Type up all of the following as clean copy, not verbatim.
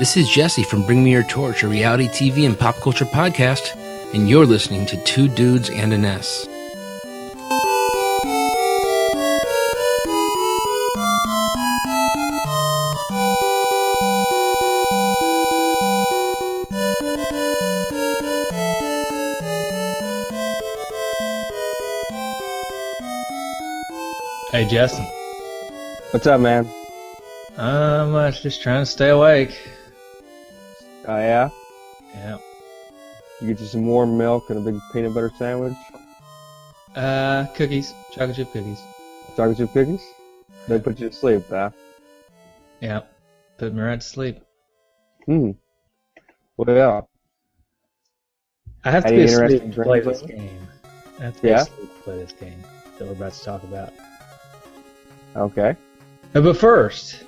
This is Jesse from Bring Me Your Torch, a reality TV and pop culture podcast, and you're listening to Two Dudes and an S. Hey, Justin. What's up, man? Just trying to stay awake. Oh, yeah? Yeah. You get you some warm milk and a big peanut butter sandwich? Cookies. Chocolate chip cookies. Chocolate chip cookies? They put you to sleep, huh? Yeah. Put me right to sleep. Well, yeah. I have to Any be asleep interesting to play dreams this lately? game. I have to be asleep to play this game that we're about to talk about. Okay. But first,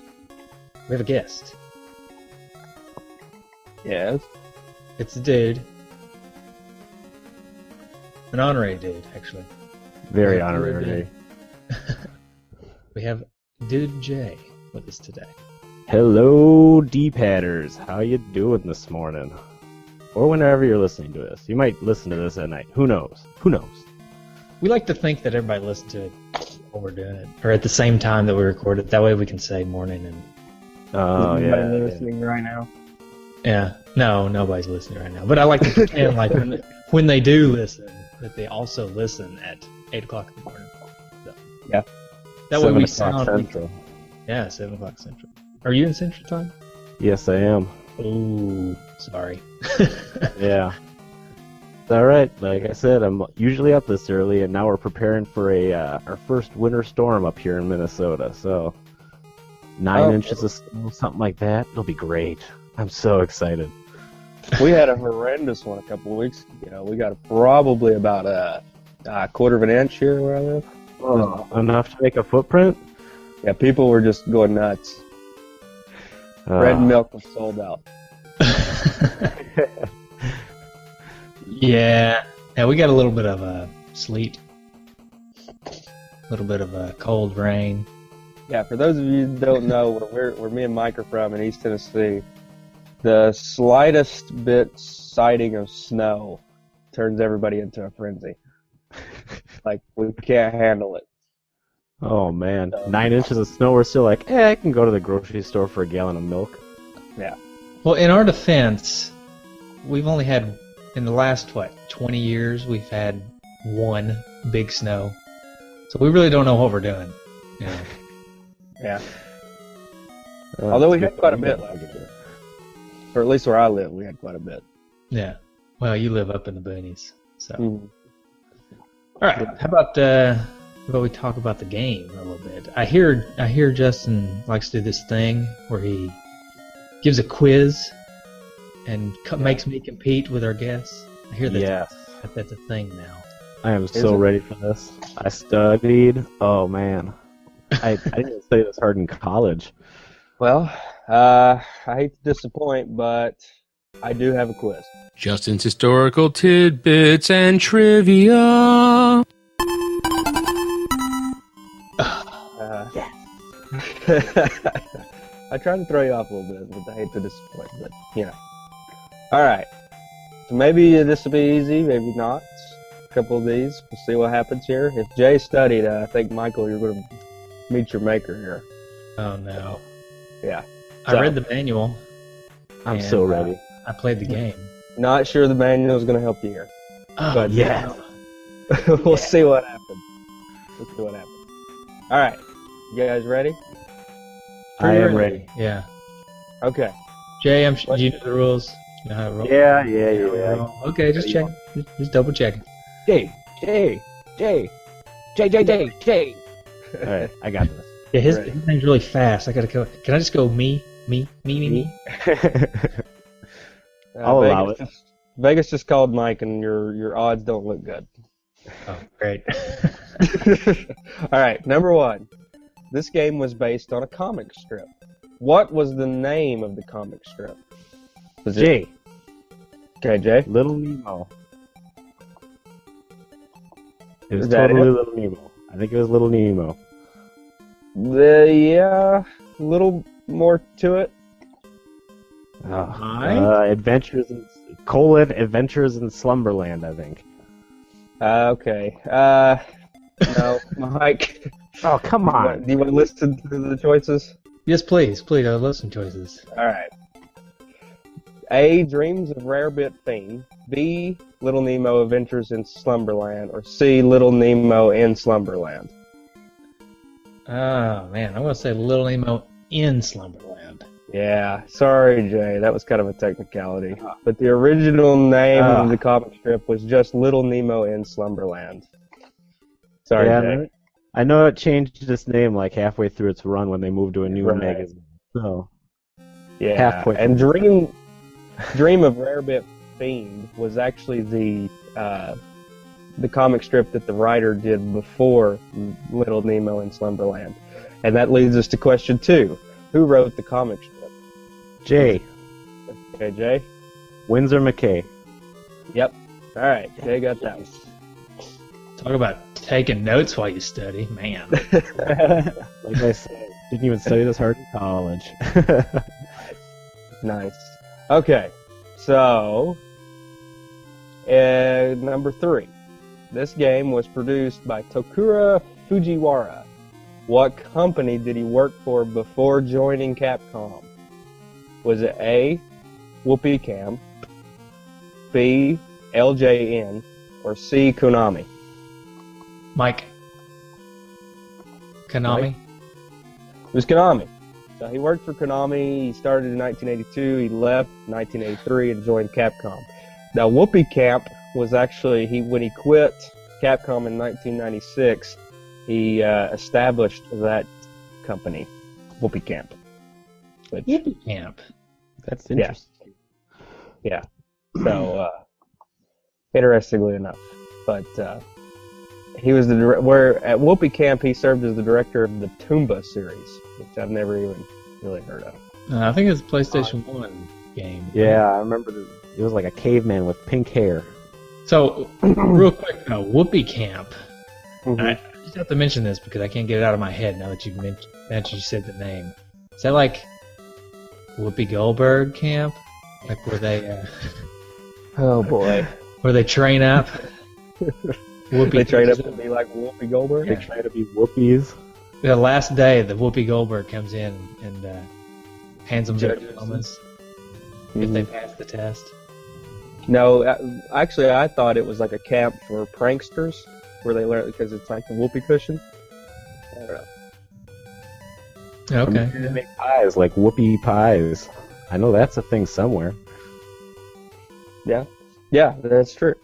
we have a guest. Yes. It's a dude. An honorary dude, actually. Very Yeah, honorary. We have Dude Jay with us today. Hello, D-padders. How you doing this morning? Or whenever you're listening to this. You might listen to this at night. Who knows? Who knows? We like to think that everybody listens to it while we're doing it, or at the same time that we record it. That way we can say morning and... Oh, yeah. Anybody listening right now? Yeah. No, nobody's listening right now. But I like to pretend like when they do listen, that they also listen at 8 o'clock in the morning. So, Yeah. That way we 7 o'clock sound... Central. Yeah, 7 o'clock Central. Are you in Central Time? Yes, I am. Oh, sorry. Yeah. It's alright. Like I said, I'm usually up this early, and now we're preparing for our first winter storm up here in Minnesota. So, 9 inches of snow, something like that. It'll be great. I'm so excited. We had a horrendous one a couple of weeks ago. We got probably about a quarter of an inch here where I live. Oh, enough to make a footprint? Yeah, people were just going nuts. Red milk was sold out. Yeah, we got a little bit of sleet, a little bit of cold rain. Yeah, for those of you who don't know, where me and Mike are from in East Tennessee, the slightest bit sighting of snow turns everybody into a frenzy. Like, we can't handle it. Oh, man. 9 inches of snow, we're still like, I can go to the grocery store for a gallon of milk. Yeah. Well, in our defense, we've only had, in the last, 20 years, we've had one big snow. So we really don't know what we're doing. You know? Yeah. Although we had quite a bit last year. Or at least where I live, we had quite a bit. Yeah. Well, you live up in the boonies, so. Mhm. All right. How about we talk about the game a little bit? I hear Justin likes to do this thing where he gives a quiz and makes me compete with our guests. I hear that's a thing now. I am so ready for this. I studied. Oh, man. I didn't study this hard in college. Well, I hate to disappoint, but I do have a quiz. Justin's historical tidbits and trivia. I tried to throw you off a little bit, but I hate to disappoint, but, All right. So maybe this will be easy, maybe not. A couple of these. We'll see what happens here. If Jay studied, I think, Michael, you're going to meet your maker here. Oh, no. Yeah. I read the manual. I'm so ready. I played the game. Not sure the manual is going to help you here. Oh, but yeah. We'll see what happens. All right. You guys ready? I am ready. Yeah. Okay. Jay, do you know the rules? You know how to roll? Yeah. Okay, just check. Just double checking. Jay. All right, I got this. Yeah, his name's really fast. I gotta go. Can I just go me? I'll allow it. Vegas just called Mike, and your odds don't look good. Oh, great. All right, number one. This game was based on a comic strip. What was the name of the comic strip? Jay. Okay, Jay. Little Nemo. It was Is that totally it? Little Nemo. I think it was Little Nemo. Yeah, a little more to it. Adventures in Slumberland, I think. Okay. No, Mike. Oh, come on. Do you want to listen to the choices? Yes, please. Please, I'll listen choices. All right. A. Dreams of Rarebit Fiend. B. Little Nemo Adventures in Slumberland. Or C. Little Nemo in Slumberland. Oh, man. I'm going to say Little Nemo in Slumberland. Yeah, sorry, Jay. That was kind of a technicality. But the original name of the comic strip was just Little Nemo in Slumberland. Sorry, Jay. I know it changed its name like halfway through its run when they moved to a new magazine. So, yeah. Halfway. And Dream of Rarebit Fiend was actually the comic strip that the writer did before Little Nemo in Slumberland. And that leads us to question 2. Who wrote the comic strip? Jay. Okay, Jay? Windsor McKay. Yep. All right, Jay got that. Talk about taking notes while you study. Man. Like I said, didn't even study this hard in college. Nice. Okay, so number 3. This game was produced by Tokura Fujiwara. What company did he work for before joining Capcom? Was it A, Whoopee Camp, B, LJN, or C, Konami? Mike. Konami? Mike? It was Konami. So he worked for Konami. He started in 1982. He left in 1983 and joined Capcom. Now, Whoopee Camp was actually, when he quit Capcom in 1996, he established that company, Whoopee Camp. Whoopee Camp. That's interesting. Yeah. So, interestingly enough, but he was at Whoopee Camp he served as the director of the Toomba series, which I've never even really heard of. I think it's a PlayStation 1 game. Yeah, I remember it was like a caveman with pink hair. So, real quick, Whoopee Camp. Mm-hmm. I just have to mention this because I can't get it out of my head now that you mentioned you said the name. Is that like Whoopi Goldberg Camp? Like where they Oh boy. where they train up? They train up to be like Whoopi Goldberg? Yeah. They try to be whoopies. The last day, the Whoopi Goldberg comes in and hands them their diplomas if they pass the test. No, actually I thought it was like a camp for pranksters where they learn because it's like the whoopee cushion. I don't know. Okay. They make pies, like whoopie pies. I know that's a thing somewhere. Yeah, that's true.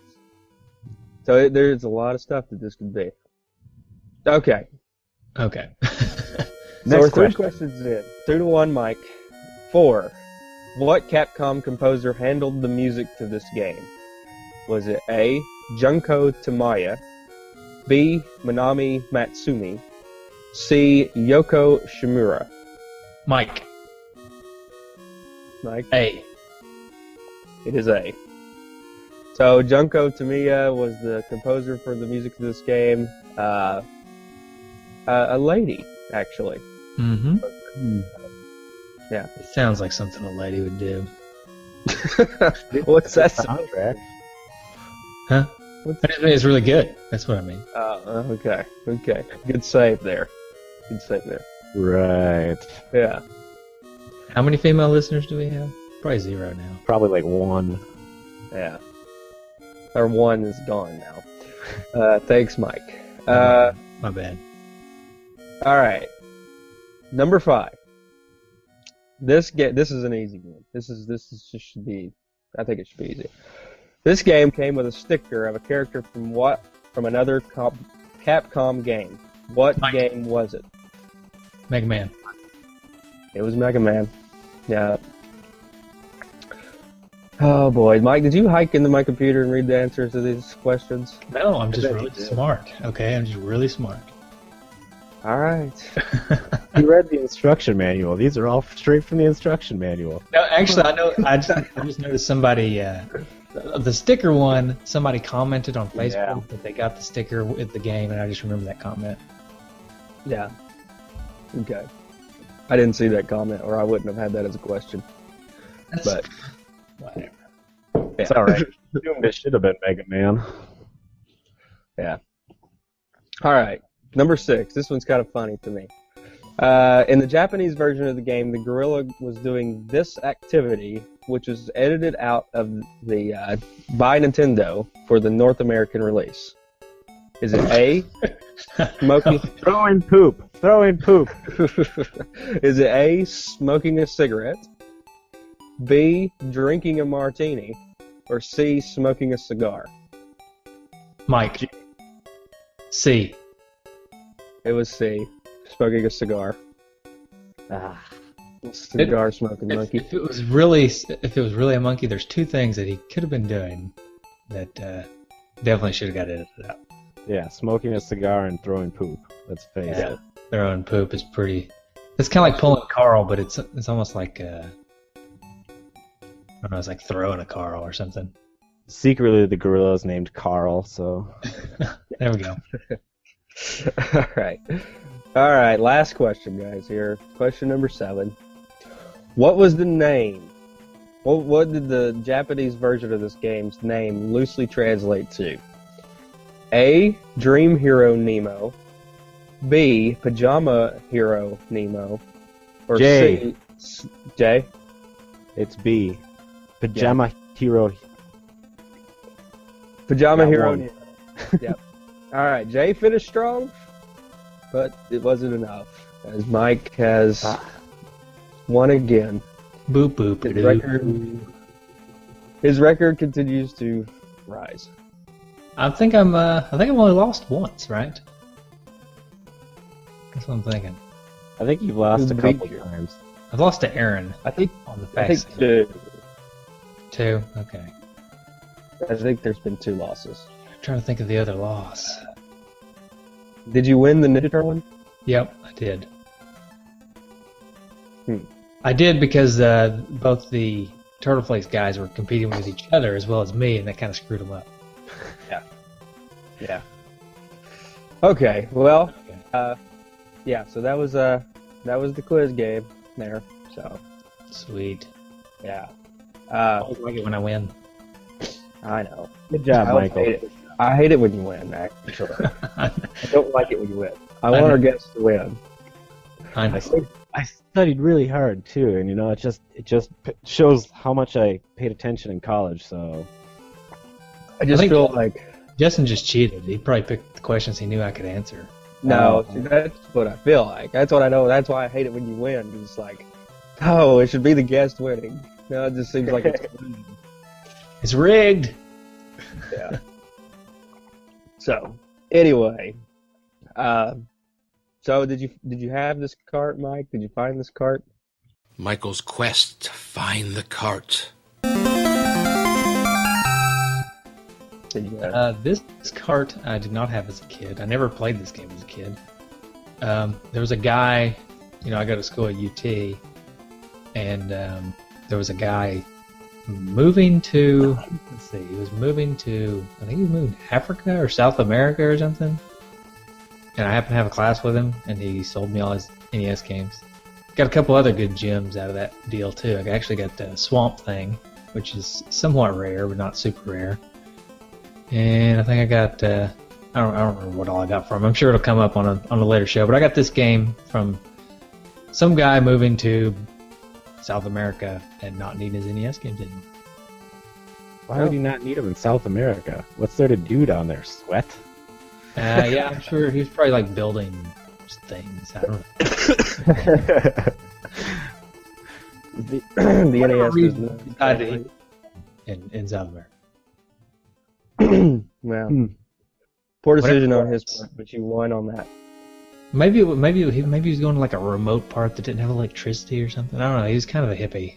So there's a lot of stuff that this could be. Okay. Okay. So we're 3 questions in. 2-1, Mike. 4. What Capcom composer handled the music to this game? Was it A, Junko Tamaya, B, Manami Matsumi, C, Yoko Shimura? Mike. A. It is A. So Junko Tamiya was the composer for the music to this game. A lady, actually. Mm-hmm. Yeah. It sounds like something a lady would do. What's that? Soundtrack? Huh? I just think it's really good. That's what I mean. Okay. Good save there. Right. Yeah. How many female listeners do we have? Probably 0 now. Probably like 1. Yeah. Our 1 is gone now. Thanks, Mike. My bad. All right. Number 5. This is an easy one. This should be. I think it should be easy. This game came with a sticker of a character from another Capcom game. What game was it? Mega Man. It was Mega Man. Yeah. Oh boy, Mike, did you hike into my computer and read the answers to these questions? No, I'm just really smart. Okay, I'm just really smart. All right. He read the instruction manual. These are all straight from the instruction manual. No, actually, I know. I just noticed somebody. The sticker one. Somebody commented on Facebook that they got the sticker with the game, and I just remember that comment. Yeah. Okay. I didn't see that comment, or I wouldn't have had that as a question. but Whatever. It's alright. This should have been Mega Man. Yeah. All right, number 6. This one's kind of funny to me. In the Japanese version of the game, the gorilla was doing this activity, which was edited out of the by Nintendo for the North American release. Is it A, smoking? Throwing poop. Is it A, smoking a cigarette, B, drinking a martini, or C, smoking a cigar? Mike. C. It was C, smoking a cigar. Ah. Cigar smoking If, monkey. if it was really a monkey, there's 2 things that he could have been doing that definitely should have got edited out. Yeah, smoking a cigar and throwing poop. Let's face it. Their own poop is pretty. It's kind of like pulling Carl, but it's almost like I don't know, it's like throwing a Carl or something. Secretly, the gorilla is named Carl, so... There we go. All right. Last question, guys. Here, question number 7. What was the name? What did the Japanese version of this game's name loosely translate to? A, Dream Hero Nemo, B, Pajama Hero Nemo, or J. C, J? It's B. Pajama Hero. Pajama Got Hero one. Nemo. Yep. All right, Jay finished strong, but it wasn't enough, as Mike has won again. Boop boop. His record continues to rise. I think I've only lost once, right? That's what I'm thinking. I think you've lost a Who's couple beat you? times. I've lost to Aaron I think on the I facts. think 2. Okay. I think there's been 2 losses. I'm trying to think of the other loss. Did you win the Ninja Turtle one? Yep, I did. Hmm. I did because both the Turtle Flakes guys were competing with each other as well as me, and that kind of screwed them up. Yeah. Okay. Well, Okay. yeah. So that was the quiz game there. So Sweet. yeah. I always like it when I win. I know. Good job, I always Michael. hate it. I hate it when you win. Actually, I don't like it when you win. I I want know. our guests to win. I know. I studied really hard too, and it just shows how much I paid attention in college. So I just think- feel like Justin just cheated. He probably picked the questions he knew I could answer. no. See, that's what I feel like. That's what I know. That's why I hate it when you win. It's like, oh, it should be the guest winning. No, it just seems like it's. It's rigged. Yeah. So anyway, so did you have this cart, Mike? Did you find this cart? Michael's quest to find the cart. Did you have? This cart I did not have as a kid. I never played this game as a kid. There was a guy, I go to school at UT, and there was a guy moving to, let's see, he was moving to, I think he was moving to Africa or South America or something. And I happened to have a class with him, and he sold me all his NES games. Got a couple other good gems out of that deal, too. I actually got the Swamp Thing, which is somewhat rare, but not super rare. And I think I got, I don't remember what all I got from him. I'm sure it'll come up on a later show. But I got this game from some guy moving to South America and not needing his NES games anymore. why would you not need them in South America? What's there to do down there? Sweat? Yeah, I'm sure he was probably like building things. I don't know. The NES reason is decided in South America. well, poor decision on his part, but you won on that. Maybe he was going to like a remote part that didn't have electricity or something. I don't know. He was kind of a hippie.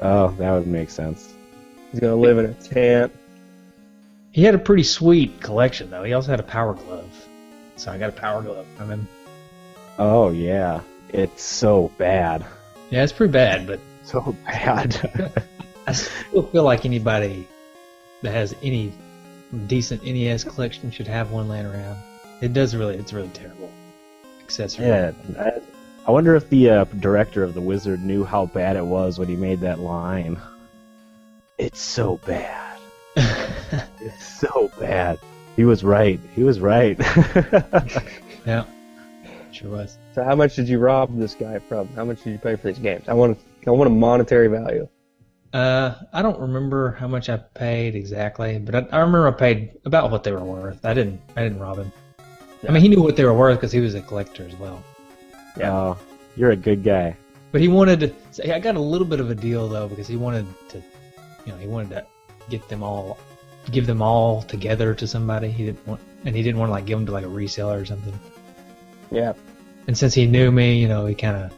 Oh, that would make sense. He's gonna live in a tent. He had a pretty sweet collection though. He also had a Power Glove, so I got a Power Glove from him. Oh, yeah. It's so bad. Yeah, it's pretty bad, but So bad. I still feel like anybody that has any decent NES collection should have one laying around. It's really terrible accessory. Yeah, I wonder if the director of The Wizard knew how bad it was when he made that line. It's so bad. It's so bad. He was right. He was right. Yeah, sure was. So how much did you rob this guy from? How much did you pay for these games? I want a monetary value. I don't remember how much I paid exactly, but I remember I paid about what they were worth. I didn't rob him. Yeah. I mean, he knew what they were worth because he was a collector as well. Yeah. Oh, you're a good guy. But he wanted to. So I got a little bit of a deal though because he wanted to, he wanted to give them all together to somebody. He didn't want to like give them to like a reseller or something. Yeah. And since he knew me, he kind of.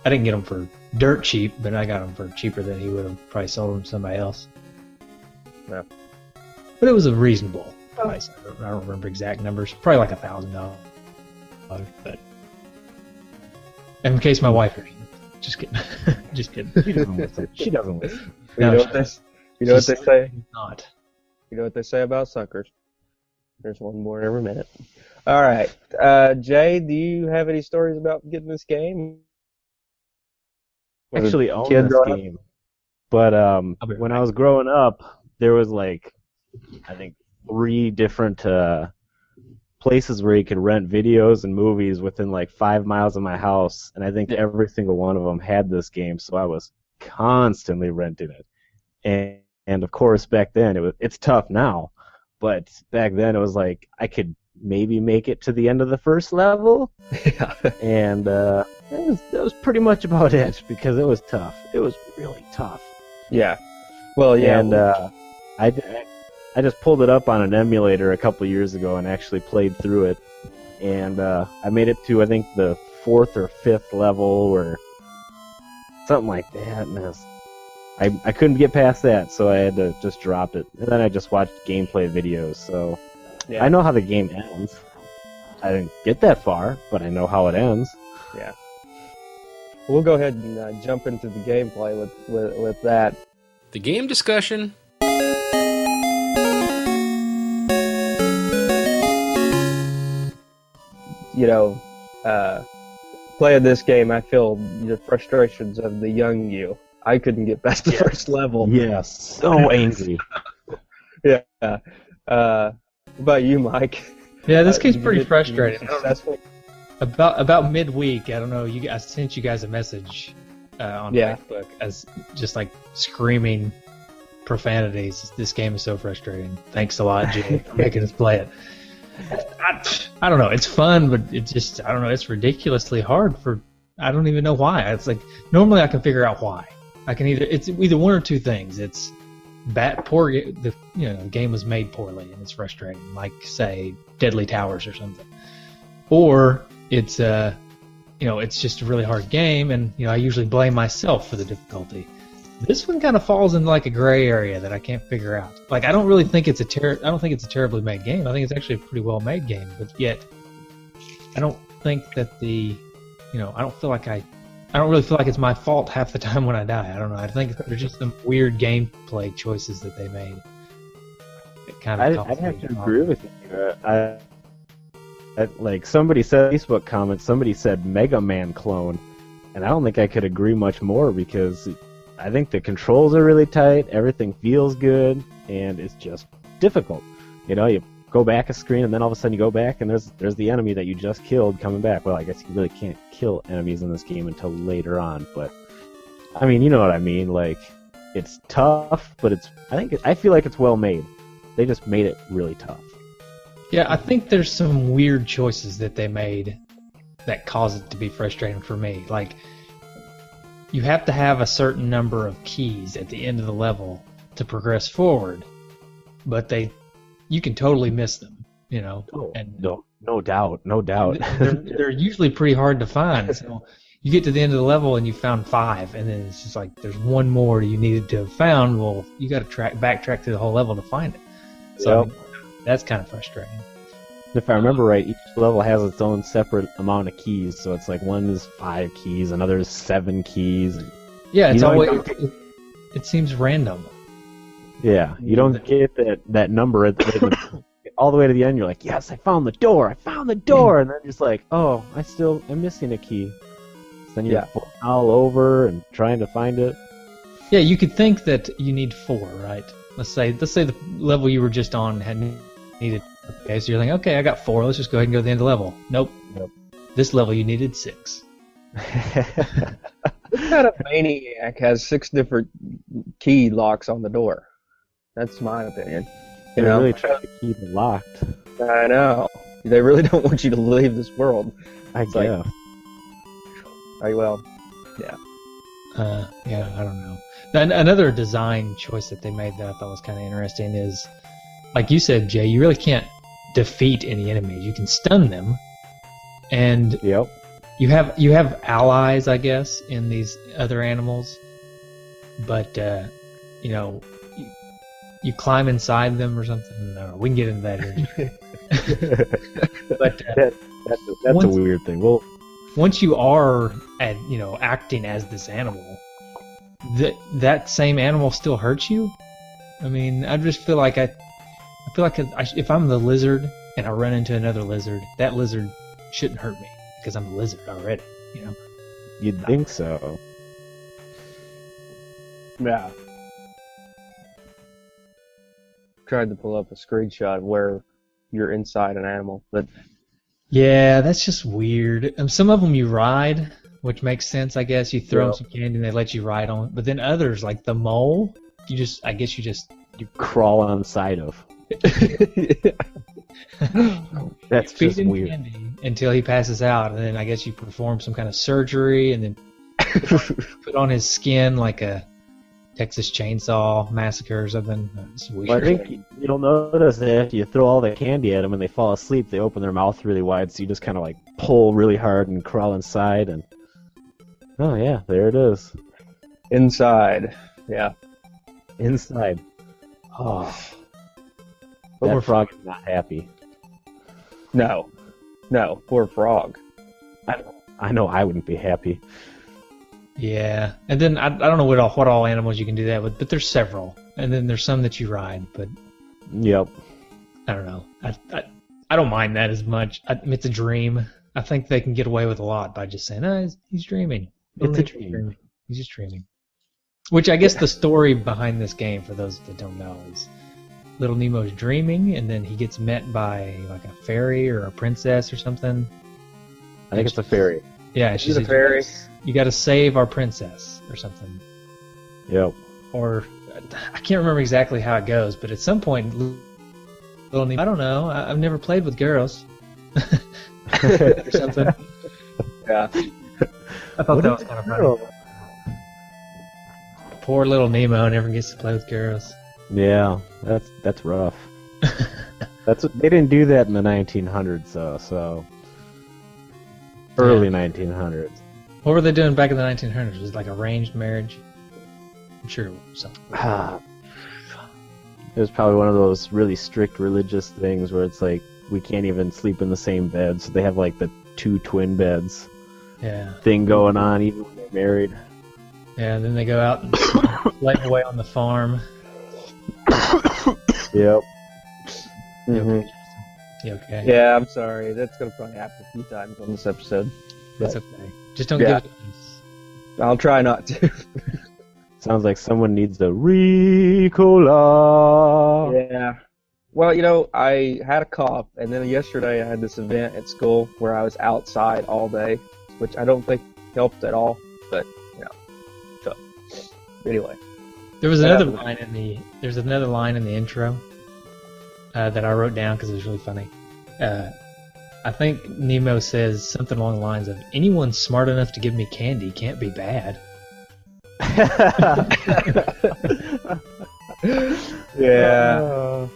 I didn't get them for dirt cheap, but I got them for cheaper than he would have probably sold them to somebody else. Yeah. But it was a reasonable price. I don't remember exact numbers. Probably like $1,000. But in case my wife hears, just kidding. Just kidding. She doesn't listen. She doesn't listen. You know what they say? Not. You know what they say about suckers? There's one more every minute. All right, Jay, do you have any stories about getting this game? Actually own this game. But when I was growing up, there was like, I think 3 different places where you could rent videos and movies within like 5 miles of my house, and I think every single one of them had this game, so I was constantly renting it. And of course, back then it's tough now, but back then it was like I could maybe make it to the end of the first level, and that was pretty much about it because it was tough. It was really tough. Yeah. Well, yeah. And I just pulled it up on an emulator a couple years ago and actually played through it, and I made it to I think the 4th or 5th level or something like that, and I couldn't get past that, so I had to just drop it. And then I just watched gameplay videos, so Yeah. I know how the game ends. I didn't get that far, but I know how it ends. Yeah. We'll go ahead and jump into the gameplay with that. The game discussion. Playing this game, I feel the frustrations of the young you. I couldn't get past the first level. Yes, so angry. Yeah. What about you, Mike? Yeah, this game's pretty frustrating. Successful? About midweek, I don't know. I sent you guys a message on Facebook as just like screaming profanities. This game is so frustrating. Thanks a lot, Jay, for making us play it. I don't know. It's fun, but it's just I don't know. It's ridiculously hard for. I don't even know why. It's like normally I can figure out why. It's either one or two things. It's the game was made poorly and it's frustrating, like say Deadly Towers or something, or it's it's just a really hard game, and I usually blame myself for the difficulty. This one kind of falls into like a gray area that I can't figure out. Like I don't really think it's a terribly made game. I think it's actually a pretty well made game, but yet I don't think that I don't really feel like it's my fault half the time when I die. I don't know. I think there's just some weird gameplay choices that they made. I'd have to agree with you. Like somebody said, Facebook comment, somebody said Mega Man clone, and I don't think I could agree much more because I think the controls are really tight, everything feels good, and it's just difficult. You go back a screen, and then all of a sudden you go back, and there's the enemy that you just killed coming back. Well, I guess you really can't kill enemies in this game until later on, but I mean, you know what I mean. Like, it's tough, but I feel like it's well made. They just made it really tough. Yeah, I think there's some weird choices that they made that cause it to be frustrating for me. Like, you have to have a certain number of keys at the end of the level to progress forward, but you can totally miss them, and no doubt. they're usually pretty hard to find. So you get to the end of the level and you found 5, and then it's just like there's one more you needed to have found. Well, you got to backtrack through the whole level to find it. So that's kind of frustrating. If I remember right, each level has its own separate amount of keys. So it's like one is 5 keys, another is 7 keys. Yeah, it's always it seems random. Yeah, you don't get that number at the all the way to the end. You're like, yes, I found the door, and then just like, oh, I'm missing a key. So then you're falling all over and trying to find it. Yeah, you could think that you need 4, right? Let's say the level you were just on had needed. Okay, so you're thinking, okay, I got 4. Let's just go ahead and go to the end of the level. Nope. This level you needed 6. This kind of maniac has 6 different key locks on the door. That's my opinion. They really try to keep it locked. I know. They really don't want you to leave this world. I guess. Well, yeah. Yeah, I don't know. Another design choice that they made that I thought was kind of interesting is, like you said, Jay, you really can't defeat any enemies. You can stun them, and you have allies, I guess, in these other animals, but you climb inside them or something. No, we can get into that here. But that's a weird thing. Well, once you are acting as this animal, that same animal still hurts you. I mean, I just feel like if I'm the lizard and I run into another lizard, that lizard shouldn't hurt me because I'm a lizard already. You'd think so. Yeah. Tried to pull up a screenshot where you're inside an animal, but yeah, that's just weird. Some of them you ride, which makes sense, I guess. You throw them some candy and they let you ride on it. But then others, like the mole, you crawl on the side of. That's feed just him weird. Candy until he passes out, and then I guess you perform some kind of surgery, and then put on his skin like a Texas Chainsaw Massacre or something. It's weird. Well, I think you'll notice that after you throw all the candy at them and they fall asleep, they open their mouth really wide, so you just kind of like pull really hard and crawl inside, and oh yeah, there it is. Inside. Yeah. Inside. Oh. That frog is not happy. No, poor frog. I know I wouldn't be happy. Yeah, and then I don't know what all animals you can do that with, but there's several, and then there's some that you ride. But yep, I don't know. I don't mind that as much. It's a dream. I think they can get away with a lot by just saying, "Oh, he's dreaming." It's a dream. He's just dreaming. Which I guess the story behind this game, for those that don't know, is little Nemo's dreaming, and then he gets met by like a fairy or a princess or something. I think it's a fairy. Yeah, she's a fairy. You got to save our princess or something. Yep. Or I can't remember exactly how it goes, but at some point, little Nemo, I don't know. I've never played with girls or something. Yeah. I thought that was kind of funny. Poor little Nemo never gets to play with girls. Yeah, that's rough. They didn't do that in the 1900s, though. So early 1900s. What were they doing back in the 1900s? Was it like arranged marriage? I'm sure it was something. It was probably one of those really strict religious things where it's like we can't even sleep in the same bed, so they have like the 2 twin beds thing going on even when they're married. Yeah, and then they go out and slave away on the farm. Yep. Mm-hmm. You okay? Yeah, I'm sorry. That's going to probably happen a few times on this episode. That's okay. Just don't give it peace. I'll try not to. Sounds like someone needs the Ricola. Yeah. Well, I had a cough, and then yesterday I had this event at school where I was outside all day, which I don't think helped at all, but, so, anyway. There was another line in the intro that I wrote down because it was really funny. I think Nemo says something along the lines of, "Anyone smart enough to give me candy can't be bad." Yeah.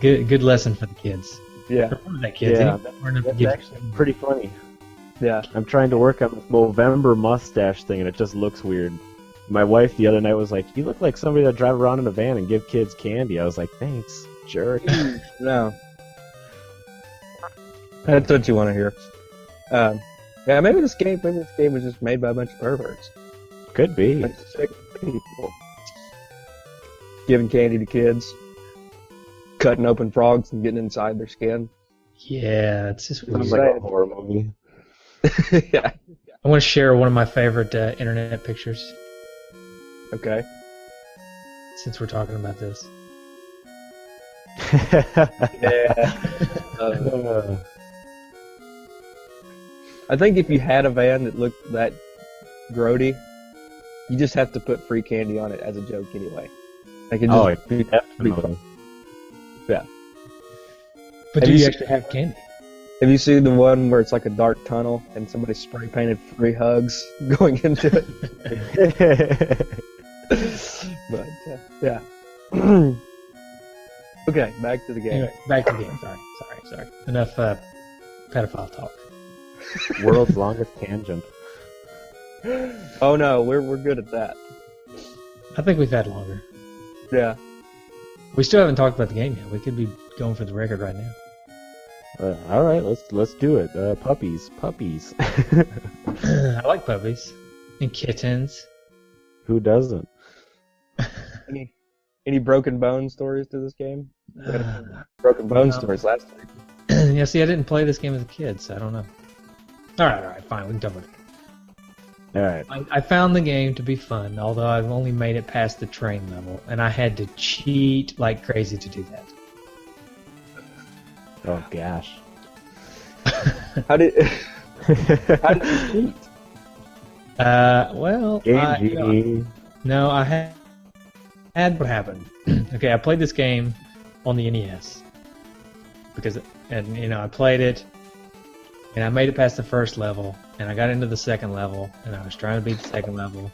Good lesson for the kids. Yeah. Remember that, kids. Yeah, That's actually pretty funny. Yeah. I'm trying to work on this Movember mustache thing, and it just looks weird. My wife the other night was like, "You look like somebody that drive around in a van and give kids candy." I was like, "Thanks, jerk." No. That's what you want to hear. Yeah, maybe this game was just made by a bunch of perverts. Could be. Bunch of sick people giving candy to kids. cutting open frogs and getting inside their skin. Yeah, it's just Sounds weird. like a horror movie. Yeah. I want to share one of my favorite internet pictures Okay. since we're talking about this. Yeah. I think if you had a van that looked that grody, you just have to put free candy on it as a joke anyway. Like it just be definitely. Yeah. But Have do you you seen- actually have candy? Have you seen the one where it's like a dark tunnel and somebody spray painted free hugs going into it? But yeah. Okay, back to the game. Anyway, back to the game. Sorry. Enough pedophile talk. World's longest tangent. Oh no, we're good at that. I think we've had longer. Yeah. We still haven't talked about the game yet. We could be going for the record right now. All right, let's do it. Puppies. I like puppies and kittens. Who doesn't? Any broken bone stories to this game? Broken bone No. stories last week. Yeah, see, I didn't play this game as a kid, so I don't know. All right, fine. We can talk about it. All right. I found the game to be fun, although I've only made it past the train level, and I had to cheat like crazy to do that. Oh gosh. How did you cheat? Well, Game genie. no, I had what happened. Okay, I played this game on the NES because, I played it, and I made it past the first level, and I got into the second level, and I was trying to beat the second level,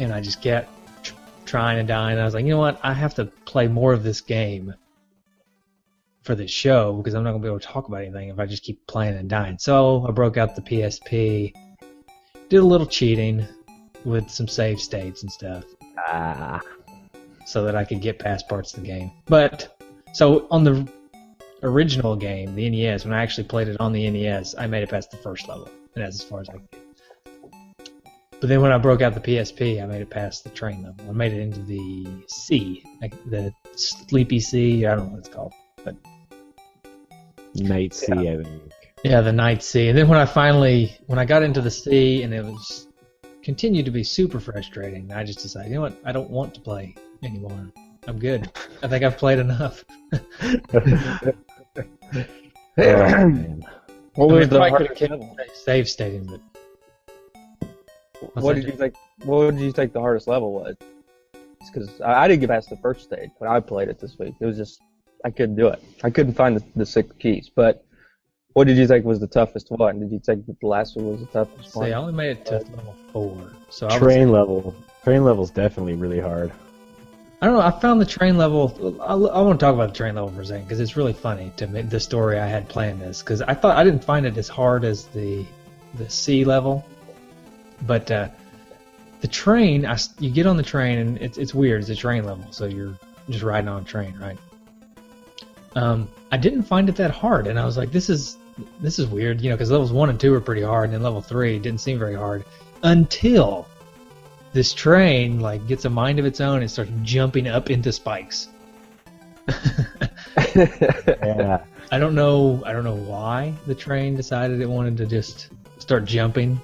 and I just kept trying and dying. And I was like, you know what? I have to play more of this game for this show because I'm not gonna be able to talk about anything if I just keep playing and dying. So I broke out the PSP, did a little cheating with some save states and stuff, so that I could get past parts of the game. But so on the original game, the NES, when I actually played it on the NES, I made it past the first level, and that's as far as I could get. But then when I broke out the PSP, I made it past the train level. I made it into the sea, like the Sleepy Sea. I don't know what it's called, but Night Sea, I think. yeah, the Night Sea. And then when I got into the sea, and it was continued to be super frustrating, I just decided, you know what? I don't want to play anymore. I'm good. I think I've played enough. Man. What was the I could hardest have level? kept save stating, but What did you think? What did you think the hardest level was? Because I didn't get past the first stage when I played it this week. It was just I couldn't do it. I couldn't find the 6 keys. But what did you think was the toughest one? Did you think that the last one was the toughest see, one? I only made it to level 4. So I would Train say- level. Train level's definitely really hard. I don't know. I found the train level. I want to talk about the train level for a second because it's really funny to me, the story I had playing this. Because I thought I didn't find it as hard as the sea level, but the train. You get on the train and it's weird. It's a train level, so you're just riding on a train, right? I didn't find it that hard, and I was like, this is weird, because levels 1 and 2 are pretty hard, and then level 3 didn't seem very hard until this train gets a mind of its own and starts jumping up into spikes. Yeah. I don't know why the train decided it wanted to just start jumping,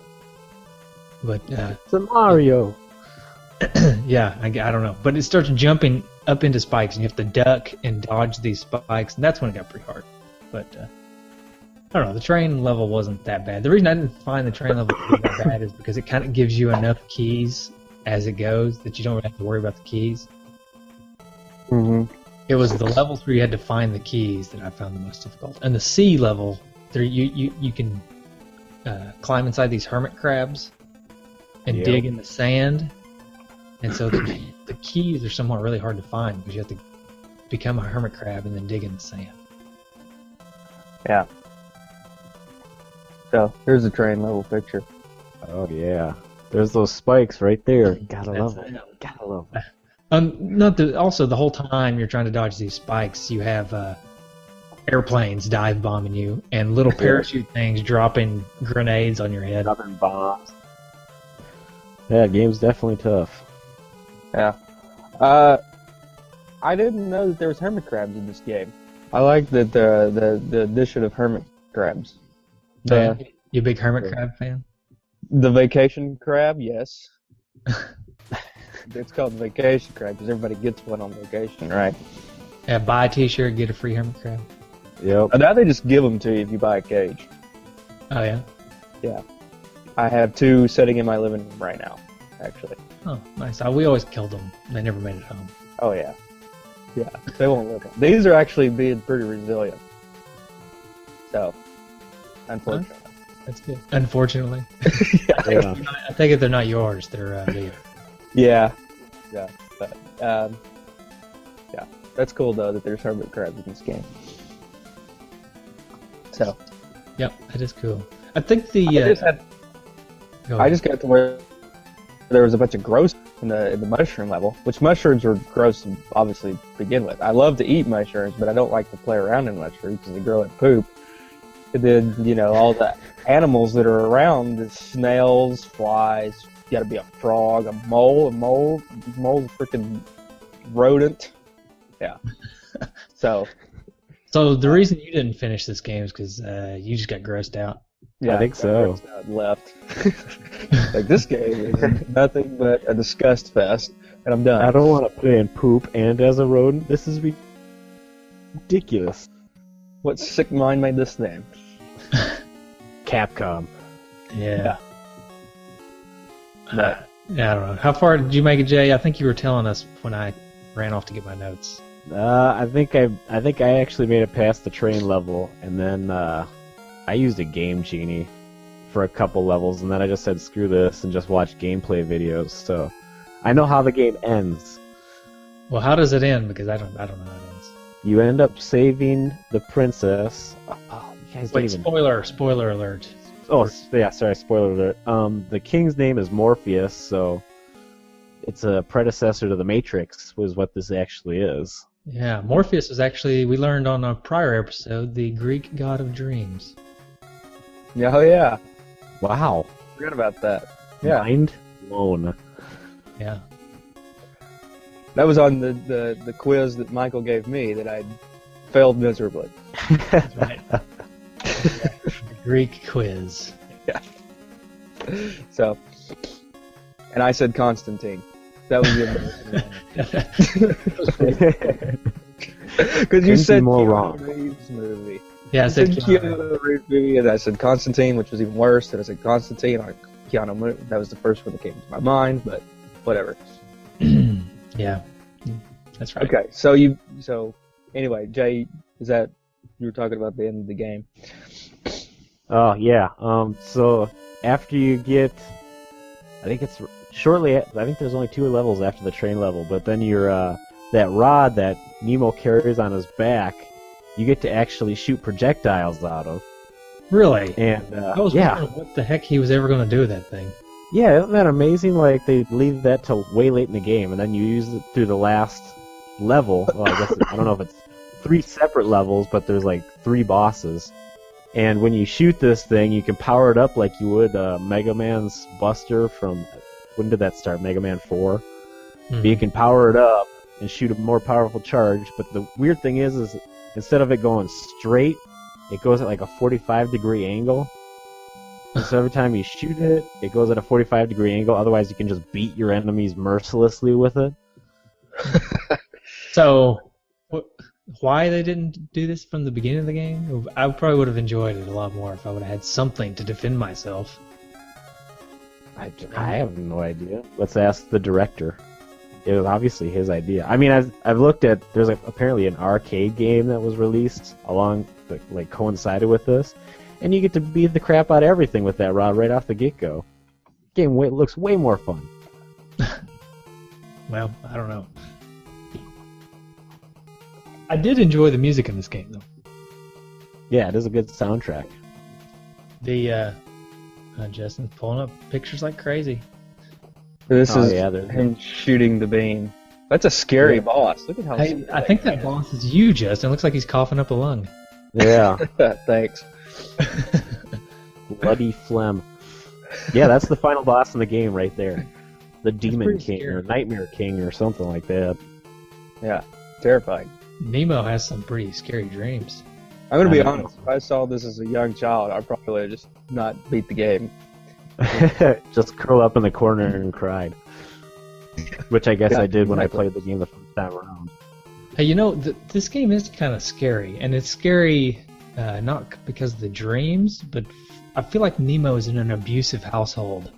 but It's a Mario. yeah, I don't know. But it starts jumping up into spikes, and you have to duck and dodge these spikes, and that's when it got pretty hard. But I don't know. The train level wasn't that bad. The reason I didn't find the train level to be that bad is because it kind of gives you enough keys as it goes that you don't really have to worry about the keys. Mm-hmm. It was the levels where you had to find the keys that I found the most difficult. And the sea level, there you can climb inside these hermit crabs and Yep. dig in the sand. And so the keys are somewhat really hard to find because you have to become a hermit crab and then dig in the sand. Yeah. So here's the train level picture. Oh yeah. There's those spikes right there. Gotta That's love it. it. Gotta love it. Also, the whole time you're trying to dodge these spikes, you have airplanes dive bombing you and little parachute things dropping grenades on your head. Dropping bombs. Yeah, game's definitely tough. Yeah. I didn't know that there was hermit crabs in this game. I like that the addition of hermit crabs. You a big hermit crab fan? The vacation crab, yes. It's called the vacation crab because everybody gets one on vacation, right? Yeah, buy a T-shirt, get a free hermit crab. Yep. And now they just give them to you if you buy a cage. Oh yeah. Yeah. I have 2 sitting in my living room right now, actually. Oh, nice. We always killed them. They never made it home. Oh yeah. Yeah, they won't live on. These are actually being pretty resilient. So, unfortunately. That's good. Unfortunately. Yeah. I take it they're not yours. They're theirs. Yeah. Yeah. But, yeah. That's cool, though, that there's hermit crabs in this game. So. Yep, that is cool. I think the. I just got to where there was a bunch of gross in the mushroom level, which mushrooms are gross to obviously begin with. I love to eat mushrooms, but I don't like to play around in mushrooms because they grow like poop. And then, all the animals that are around, the snails, flies, you gotta be a frog, a mole's a freaking rodent. Yeah. So the reason you didn't finish this game is because you just got grossed out. yeah, I think so. Left. Like, this game is nothing but a disgust fest, and I'm done. I don't want to play in poop and as a rodent. This is ridiculous. What sick mind made this name? Capcom. Yeah. But, Yeah, I don't know. How far did you make it, Jay? I think you were telling us when I ran off to get my notes. I think I actually made it past the train level, and then I used a Game Genie for a couple levels, and then I just said screw this and just watched gameplay videos. So I know how the game ends. Well, how does it end? Because I don't know how it ends. You end up saving the princess. Oh, you guys Wait, don't even... spoiler alert. Oh, yeah, sorry, spoiler alert. The king's name is Morpheus, so it's a predecessor to the Matrix, was what this actually is. Yeah, Morpheus is actually, we learned on a prior episode, the Greek god of dreams. yeah, oh yeah. Wow. Forgot about that. Yeah. Mind blown. Yeah. That was on the quiz that Michael gave me that I failed miserably. That's right. The Greek quiz. Yeah. So, and I said Constantine. That was the because you said more Keanu wrong. Reeves movie. Yeah, I said Keanu Reeves movie, and I said Constantine, which was even worse. And I said Constantine on Keanu movie. That was the first one that came to my mind, but whatever. Yeah, that's right. Okay, so anyway, Jay, is that you were talking about the end of the game? Oh, yeah. So after you get... I think it's shortly... I think there's only 2 levels after the train level, but then you're... that rod that Nemo carries on his back, you get to actually shoot projectiles out of. Really? And, I was yeah. wondering what the heck he was ever going to do with that thing. Yeah, isn't that amazing? Like, they leave that till way late in the game, and then you use it through the last level. Well, I guess I don't know if it's 3 separate levels, but there's like 3 bosses. And when you shoot this thing, you can power it up like you would Mega Man's Buster from... When did that start? Mega Man 4? Mm-hmm. But you can power it up and shoot a more powerful charge. But the weird thing is instead of it going straight, it goes at like a 45-degree angle. And so every time you shoot it, it goes at a 45-degree angle. Otherwise, you can just beat your enemies mercilessly with it. So, why they didn't do this from the beginning of the game? I probably would have enjoyed it a lot more if I would have had something to defend myself. I have no idea. Let's ask the director. It was obviously his idea. I mean, I've looked at... There's apparently an arcade game that was released coincided with this. And you get to beat the crap out of everything with that rod right off the get-go. Game looks way more fun. Well, I don't know. I did enjoy the music in this game, though. Yeah, it is a good soundtrack. The Justin's pulling up pictures like crazy. This is there's him shooting the beam. That's a scary boss. Look at how. Hey, I think that boss is you, Justin. Looks like he's coughing up a lung. Yeah. Thanks. Bloody phlegm. Yeah, that's the final boss in the game right there. The Demon pretty King scary. or Nightmare King or something like that. Yeah. terrifying. Nemo has some pretty scary dreams. I'm gonna be I know. honest. If I saw this as a young child, I probably would have just not beat the game. Just curl up in the corner and cried. Which I guess Yeah, I did when I exactly. played the game the first time around. Hey, this game is kind of scary, and it's scary not because of the dreams, but I feel like Nemo is in an abusive household.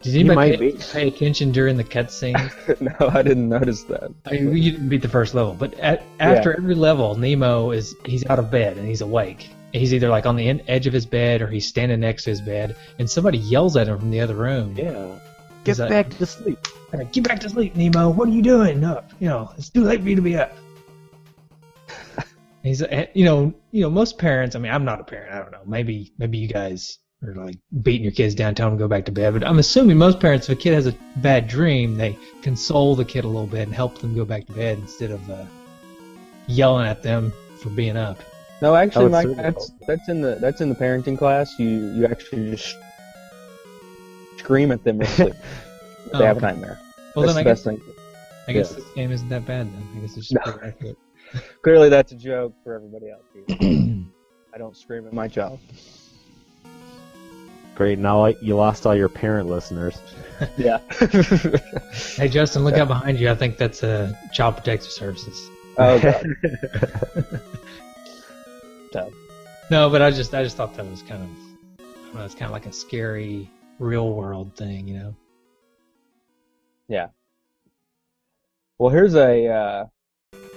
Did anybody might be. pay attention during the cutscenes? No, I didn't notice that. You didn't beat the first level, but after every level, Nemo he's out of bed and he's awake. He's either like on the edge of his bed or he's standing next to his bed, and somebody yells at him from the other room. Yeah. Is Get that- back to sleep. Get back to sleep, Nemo. What are you doing? Up, it's too late for you to be up. He's, most parents. I mean, I'm not a parent. I don't know. Maybe you guys are like beating your kids down, telling them to go back to bed. But I'm assuming most parents, if a kid has a bad dream, they console the kid a little bit and help them go back to bed instead of yelling at them for being up. No, actually, would Mike, certainly that's in the parenting class. You actually just scream at them if they have a okay. nightmare. Well, That's then the best thing. I guess this game isn't that bad then. I guess it's just No. pretty accurate. Clearly, that's a joke for everybody else. Here. I don't scream at my child. Great, now you lost all your parent listeners. Yeah. Hey, Justin, look out behind you. I think that's Child Protective Services. Oh god. Tough. No, but I just thought that was kind of, I don't know, it's kind of like a scary real world thing, Yeah. Well, here's a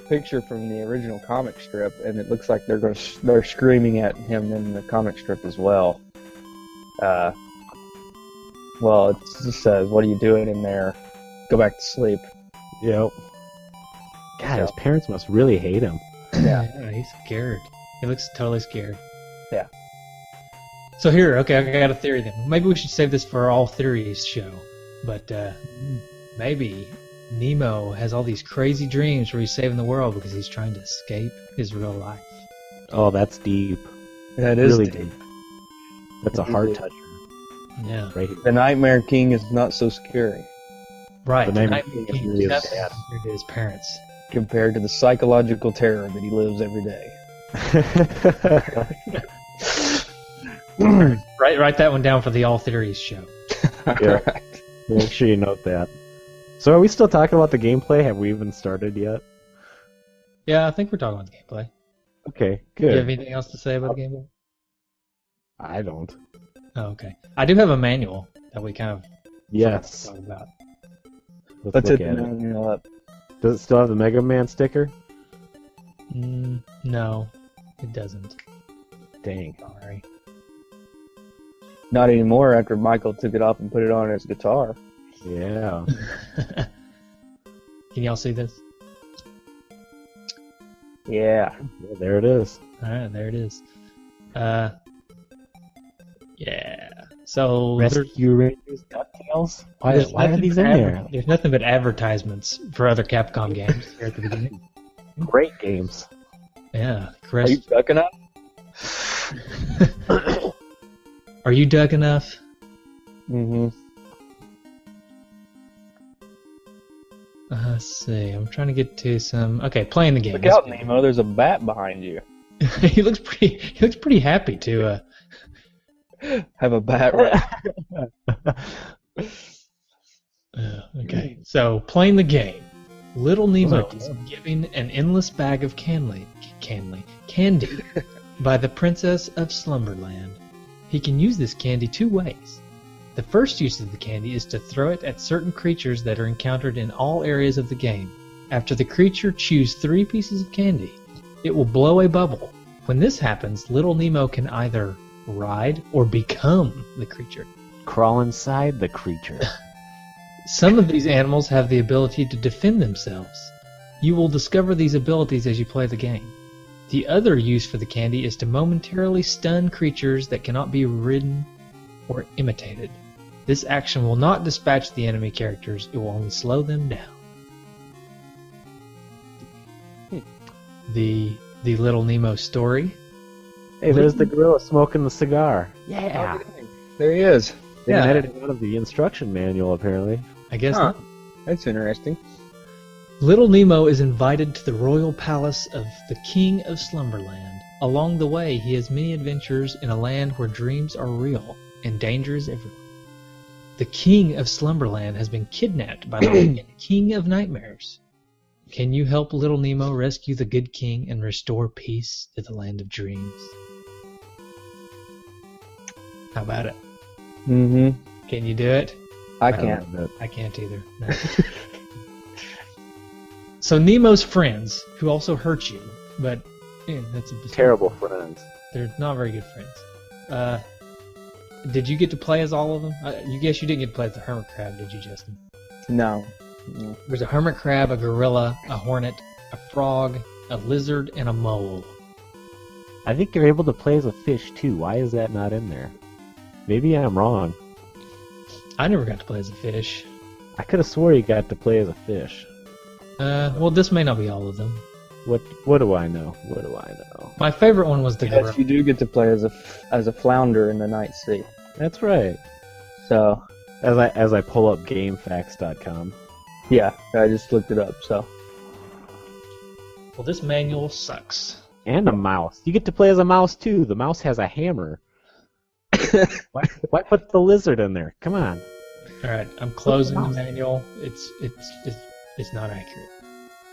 picture from the original comic strip, and it looks like they're screaming at him in the comic strip as well. Well, it just says, "What are you doing in there? Go back to sleep." Yep. God, his parents must really hate him. Yeah, he's scared. He looks totally scared. Yeah. So here, okay, I got a theory then. Maybe we should save this for our All Theories show. But maybe Nemo has all these crazy dreams where he's saving the world because he's trying to escape his real life. Oh, that's deep. That is Really deep. deep. That's a heart toucher. Yeah. Right here. The Nightmare King is not so scary Right. The Nightmare Nightmare King King is is bad. compared to his parents. compared to the psychological terror that he lives every day. Write that one down for the All Theories show. Yeah. Make sure you note that. So are we still talking about the gameplay? Have we even started yet? Yeah, I think we're talking about the gameplay. Okay, Do you have good. anything else to say about the gameplay? I don't. Oh, okay. I do have a manual that we kind of Yes. talk about. Let's look hit at the it. manual up. Does it still have the Mega Man sticker? No, it doesn't. Dang. Sorry. Not anymore after Michael took it off and put it on his guitar. Yeah. Can y'all see this? Yeah. Yeah, there it is. Alright, there it is. Yeah. So there's Rescue Rangers DuckTales? Why are nothing these but in there? There's nothing but advertisements for other Capcom games here at the beginning. Great games. Yeah. Are you ducking up? Are you dug enough? Mm-hmm. Let's see. I'm trying to get to some. Okay, playing the game. Look out, Nemo. There's a bat behind you. He looks pretty happy to. Have a bat right. Okay, so playing the game. Little Nemo Those is are given an endless bag of candy by the Princess of Slumberland. He can use this candy two ways. The first use of the candy is to throw it at certain creatures that are encountered in all areas of the game. After the creature chews 3 pieces of candy, it will blow a bubble. When this happens, Little Nemo can either ride or become the creature. Crawl inside the creature. Some of these animals have the ability to defend themselves. You will discover these abilities as you play the game. The other use for the candy is to momentarily stun creatures that cannot be ridden or imitated. This action will not dispatch the enemy characters, it will only slow them down. The Little Nemo story. Hey, there's the gorilla smoking the cigar. Yeah. There he is. They Yeah. edited it out of the instruction manual, apparently. I guess Huh. not. That's interesting. Little Nemo is invited to the royal palace of the King of Slumberland. Along the way, he has many adventures in a land where dreams are real and danger is everywhere. The King of Slumberland has been kidnapped by the wicked King of Nightmares. Can you help little Nemo rescue the good king and restore peace to the land of dreams? How about it? Mm-hmm. Can you do it? I can't. I can't either. No. So Nemo's friends, who also hurt you, but that's a Terrible friends. They're not very good friends. Did you get to play as all of them? You guess you didn't get to play as the hermit crab, did you, Justin? No. There's a hermit crab, a gorilla, a hornet, a frog, a lizard, and a mole. I think you're able to play as a fish too. Why is that not in there? Maybe I'm wrong. I never got to play as a fish. I could have swore you got to play as a fish. Well, this may not be all of them. What do I know? What do I know? My favorite one was the gorilla. Yes, you do get to play as a flounder in the night sea. That's right. So, As I pull up GameFAQs.com. yeah, I just looked it up. So, Well, this manual sucks. And a mouse. You get to play as a mouse too. The mouse has a hammer. Why put the lizard in there? Come on. All right, I'm closing the manual. It's not accurate.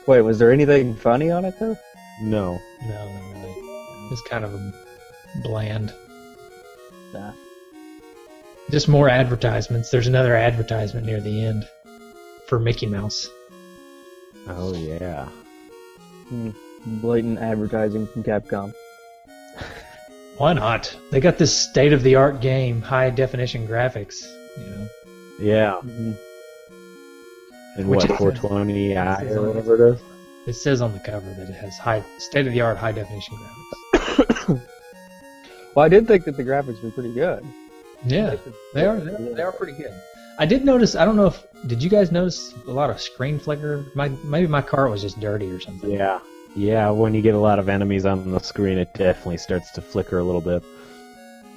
wait, was there anything funny on it though? No. No, not really. It's kind of bland. Nah. Just more advertisements. There's another advertisement near the end for Mickey Mouse. Oh yeah. Blatant advertising from Capcom. Why not? They got this state-of-the-art game, high-definition graphics. Yeah. Mm-hmm. And Which what, is- 420i or whatever it is? It says on the cover that it has state-of-the-art, high-definition graphics. Well, I did think that the graphics were pretty good. Yeah, they are pretty good. I did notice. I don't know if did you guys notice a lot of screen flicker? Maybe my car was just dirty or something. Yeah. Yeah, when you get a lot of enemies on the screen, it definitely starts to flicker a little bit.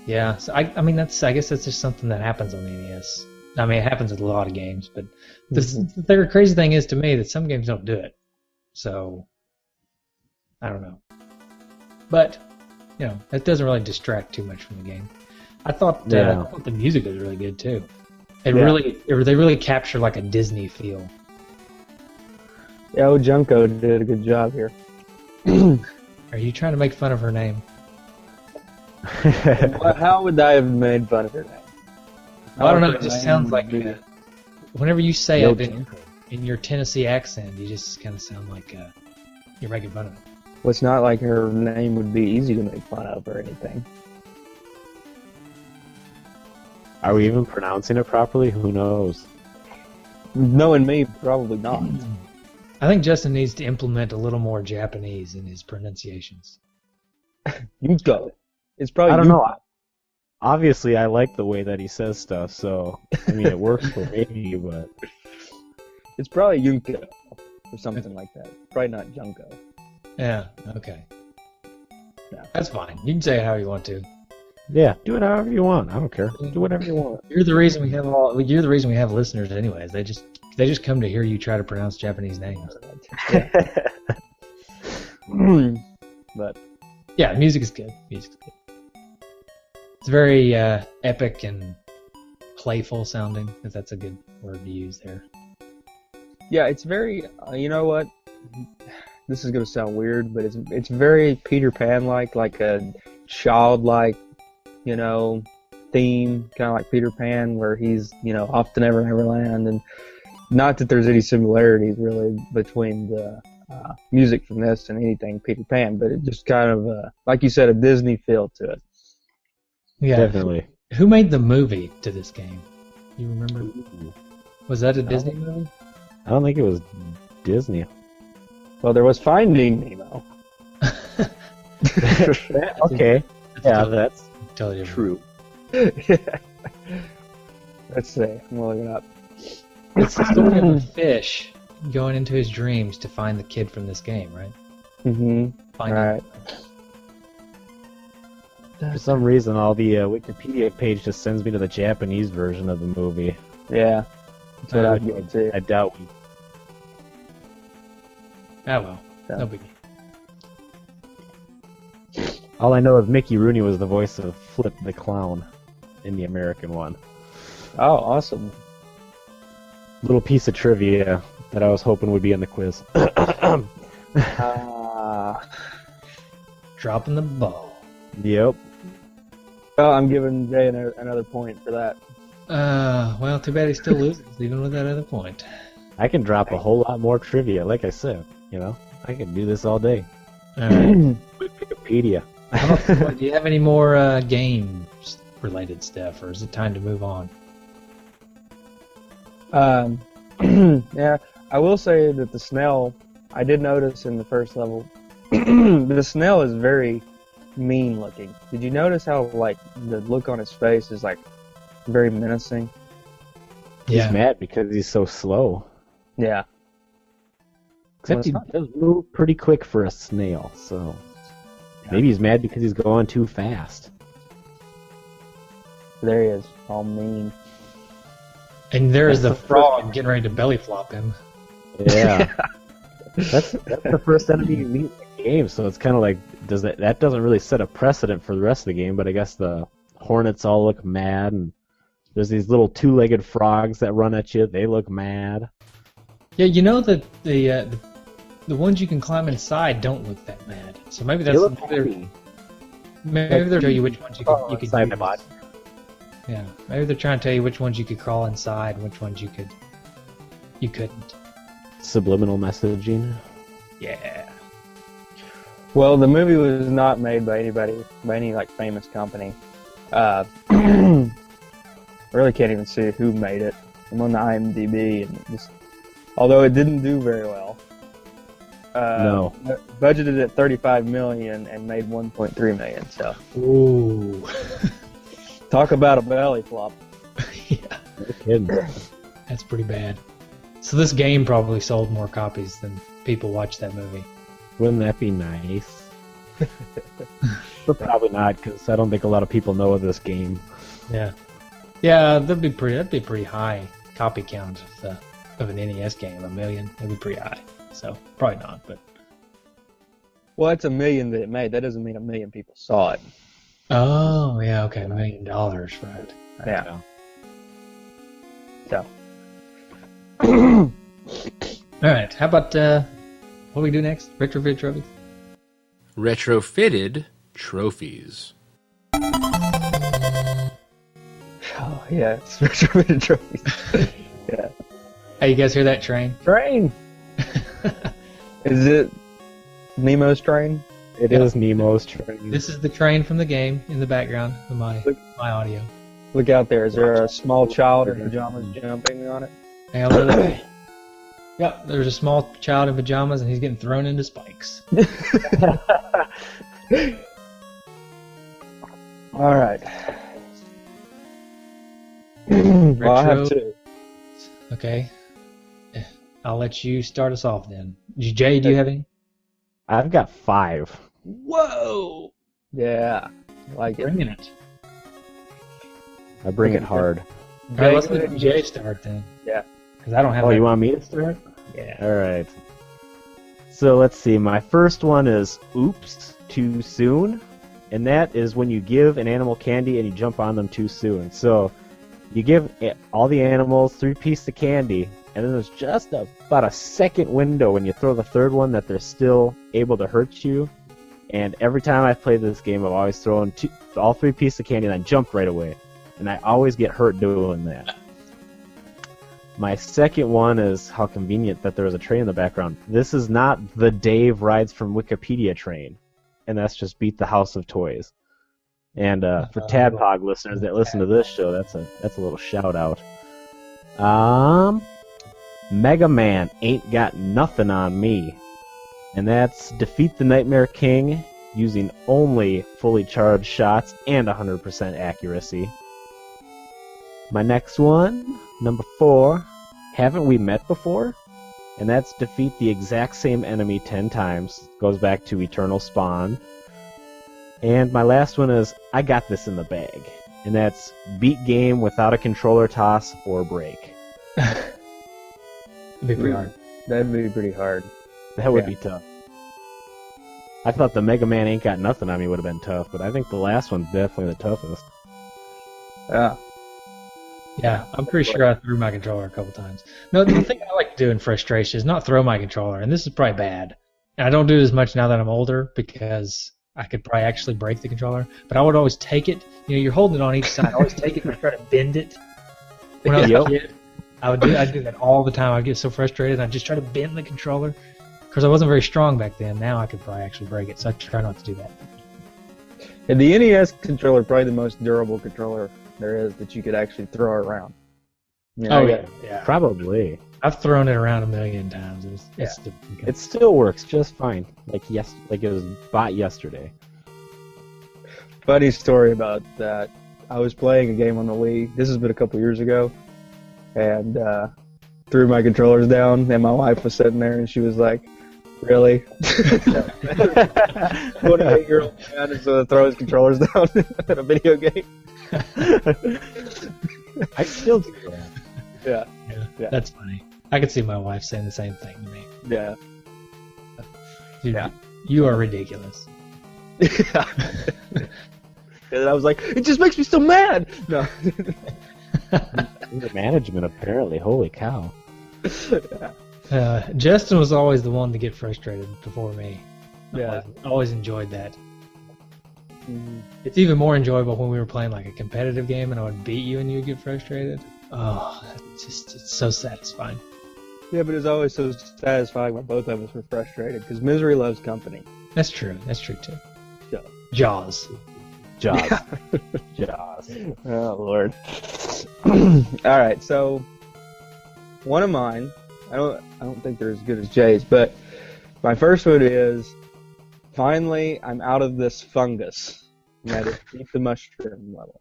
Yeah. So I mean I guess that's just something that happens on the NES. I mean it happens with a lot of games, but the crazy thing is to me that some games don't do it. So I don't know. But that doesn't really distract too much from the game. I thought the music was really good too. They really capture like a Disney feel. Yeah, Junko did a good job here. Are you trying to make fun of her name? How would I have made fun of her name? I don't know. It just sounds like whenever you say Yo, it in your Tennessee accent, you just kind of sound like you're making fun of it. Well, it's not like her name would be easy to make fun of or anything. Are we even pronouncing it properly? Who knows? Knowing me, probably not. I think Justin needs to implement a little more Japanese in his pronunciations. Junko. It's probably I don't Junko. know. Obviously, I like the way that he says stuff, so I mean, it works for me. But It's probably Junko or something like that. Probably not Junko. Yeah. Okay. No. That's fine. You can say it how you want to. yeah, do it however you want. I don't care. Do whatever you want. You're the reason we have You're the reason we have listeners, anyways. They just come to hear you try to pronounce Japanese names. But Yeah, music is good. Music's good. It's very epic and playful sounding, if that's a good word to use there. yeah, it's very. You know what? This is gonna sound weird, but it's very Peter Pan like a childlike, theme, kind of like Peter Pan, where he's off to Neverland, and not that there's any similarities really between the music from this and anything Peter Pan, but it just kind of like you said, a Disney feel to it. Yeah, Definitely. Who made the movie to this game? You remember? Was that a Disney movie? I don't think it was Disney. Well, there was Finding Nemo. Okay. Yeah, that's Totally different. true. Let's see. I'm looking it up. It's the story of a fish going into his dreams to find the kid from this game, right? Mm-hmm. Find All him. right. For some reason, all the Wikipedia page just sends me to the Japanese version of the movie. Yeah. That's what I get too. I doubt we. Ah, well. Yeah. No biggie. All I know is Mickey Rooney was the voice of Flip the Clown in the American one. Oh, awesome. Little piece of trivia that I was hoping would be in the quiz. Dropping the ball. Yep. Well, I'm giving Jay another point for that. Well, too bad he still loses, even with that other point. I can drop a whole lot more trivia, like I said. I can do this all day. Alright. Wikipedia. Do you have any more game-related stuff, or is it time to move on? Yeah, I will say that the snail, I did notice in the first level, the snail is very mean looking. Did you notice how, like, the look on his face is, like, very menacing? He's mad because he's so slow. Yeah. Except he does move pretty quick for a snail, so maybe he's mad because he's going too fast. There he is, all mean. And there is the frog getting ready to belly flop him. Yeah. That's the first enemy you meet in the game, so it's kind of like, that doesn't really set a precedent for the rest of the game, but I guess the hornets all look mad, and there's these little two-legged frogs that run at you. They look mad. Yeah, you know that the ones you can climb inside don't look that mad. So maybe that's maybe they're tell you which ones you could use. Yeah, maybe they're trying to tell you which ones you could crawl inside and which ones you couldn't. Subliminal messaging. Yeah. Well, the movie was not made by any like famous company. I really can't even see who made it. I'm on the IMDb, and although it didn't do very well. No. Budgeted at $35 million and made $1.3 million. So. Ooh. Talk about a belly flop. Yeah. No kidding. That's pretty bad. So this game probably sold more copies than people watched that movie. Wouldn't that be nice? But probably not, because I don't think a lot of people know of this game. Yeah. Yeah, that'd be pretty high copy count of an NES game. 1 million. That'd be pretty high. So probably not, but. Well, it's 1 million that it made. That doesn't mean 1 million people saw it. Oh, yeah, okay, $1 million, right. Yeah. So. Alright, how about, what do we do next? Retrofit trophies? Retrofitted trophies. Oh, yeah, it's retrofitted trophies. Yeah. Hey, you guys hear that train? Train! Is it Nemo's train? It is Nemo's train. This is the train from the game in the background of my audio. Look out there. Is there a small child in pajamas jumping on it? Hey, look. Yep, there's a small child in pajamas and he's getting thrown into spikes. All right. Well, I have two. Okay. I'll let you start us off then. Jay, do you have any? I've got 5. Whoa! Yeah. Like it. Bringing it. I bring it hard. Alright, let's let Jay start then. Yeah. Because I don't have Oh, you want me to start? Yeah. Alright. So let's see. My first one is Oops, Too Soon. And that is when you give an animal candy and you jump on them too soon. So you give all the animals 3 pieces of candy, and then there's just about a second window when you throw the third one that they're still able to hurt you. And every time I've played this game, I've always thrown all 3 pieces of candy and I jump right away. And I always get hurt doing that. My second one is how convenient that there was a train in the background. This is not the Dave Rides from Wikipedia train. And that's just Beat the House of Toys. And for Tadpog listeners that listen to this show, that's a little shout out. Mega Man Ain't Got Nothing on Me. And that's defeat the Nightmare King using only fully charged shots and 100% accuracy. My next one, number 4, Haven't We Met Before? And that's defeat the exact same enemy 10 times. Goes back to Eternal Spawn. And my last one is I Got This in the Bag. And that's beat game without a controller toss or break. It'd be pretty hard. That'd be pretty hard. That would be tough. I thought the Mega Man Ain't Got Nothing on Me would have been tough, but I think the last one's definitely the toughest. Yeah. Yeah, I'm pretty sure I threw my controller a couple times. No, the thing I like to do in frustration is not throw my controller, and this is probably bad. And I don't do it as much now that I'm older because I could probably actually break the controller. But I would always take it. You know, you're holding it on each side. I always take it and try to bend it. When I was a kid, I'd do that all the time. I'd get so frustrated, and I'd just try to bend the controller. Because I wasn't very strong back then. Now I could probably actually break it, so I try not to do that. And the NES controller, probably the most durable controller there is that you could actually throw around. You know, yeah. Probably. I've thrown it around a million times. It still works just fine. Like it was bought yesterday. Funny story about that. I was playing a game on the Wii. This has been a couple years ago, and threw my controllers down, and my wife was sitting there, and she was like, "Really?" 28-year-old man is going to throw his controllers down in a video game. I still do that. Yeah. That's funny. I could see my wife saying the same thing to me. Yeah. Dude, Yeah. You are ridiculous. Yeah. And I was like, it just makes me so mad. No. The management, apparently. Holy cow. Justin was always the one to get frustrated before me. Yeah. I always enjoyed that. It's even more enjoyable when we were playing like a competitive game and I would beat you and you'd get frustrated. Oh, it's so satisfying. Yeah, but it was always so satisfying when both of us were frustrated because misery loves company. That's true. That's true too. Yeah. Jaws. Jaws. Oh Lord. All right, so one of mine. I don't think they're as good as Jay's, but my first one is finally I'm out of this fungus. And that is Eat the Mushroom level.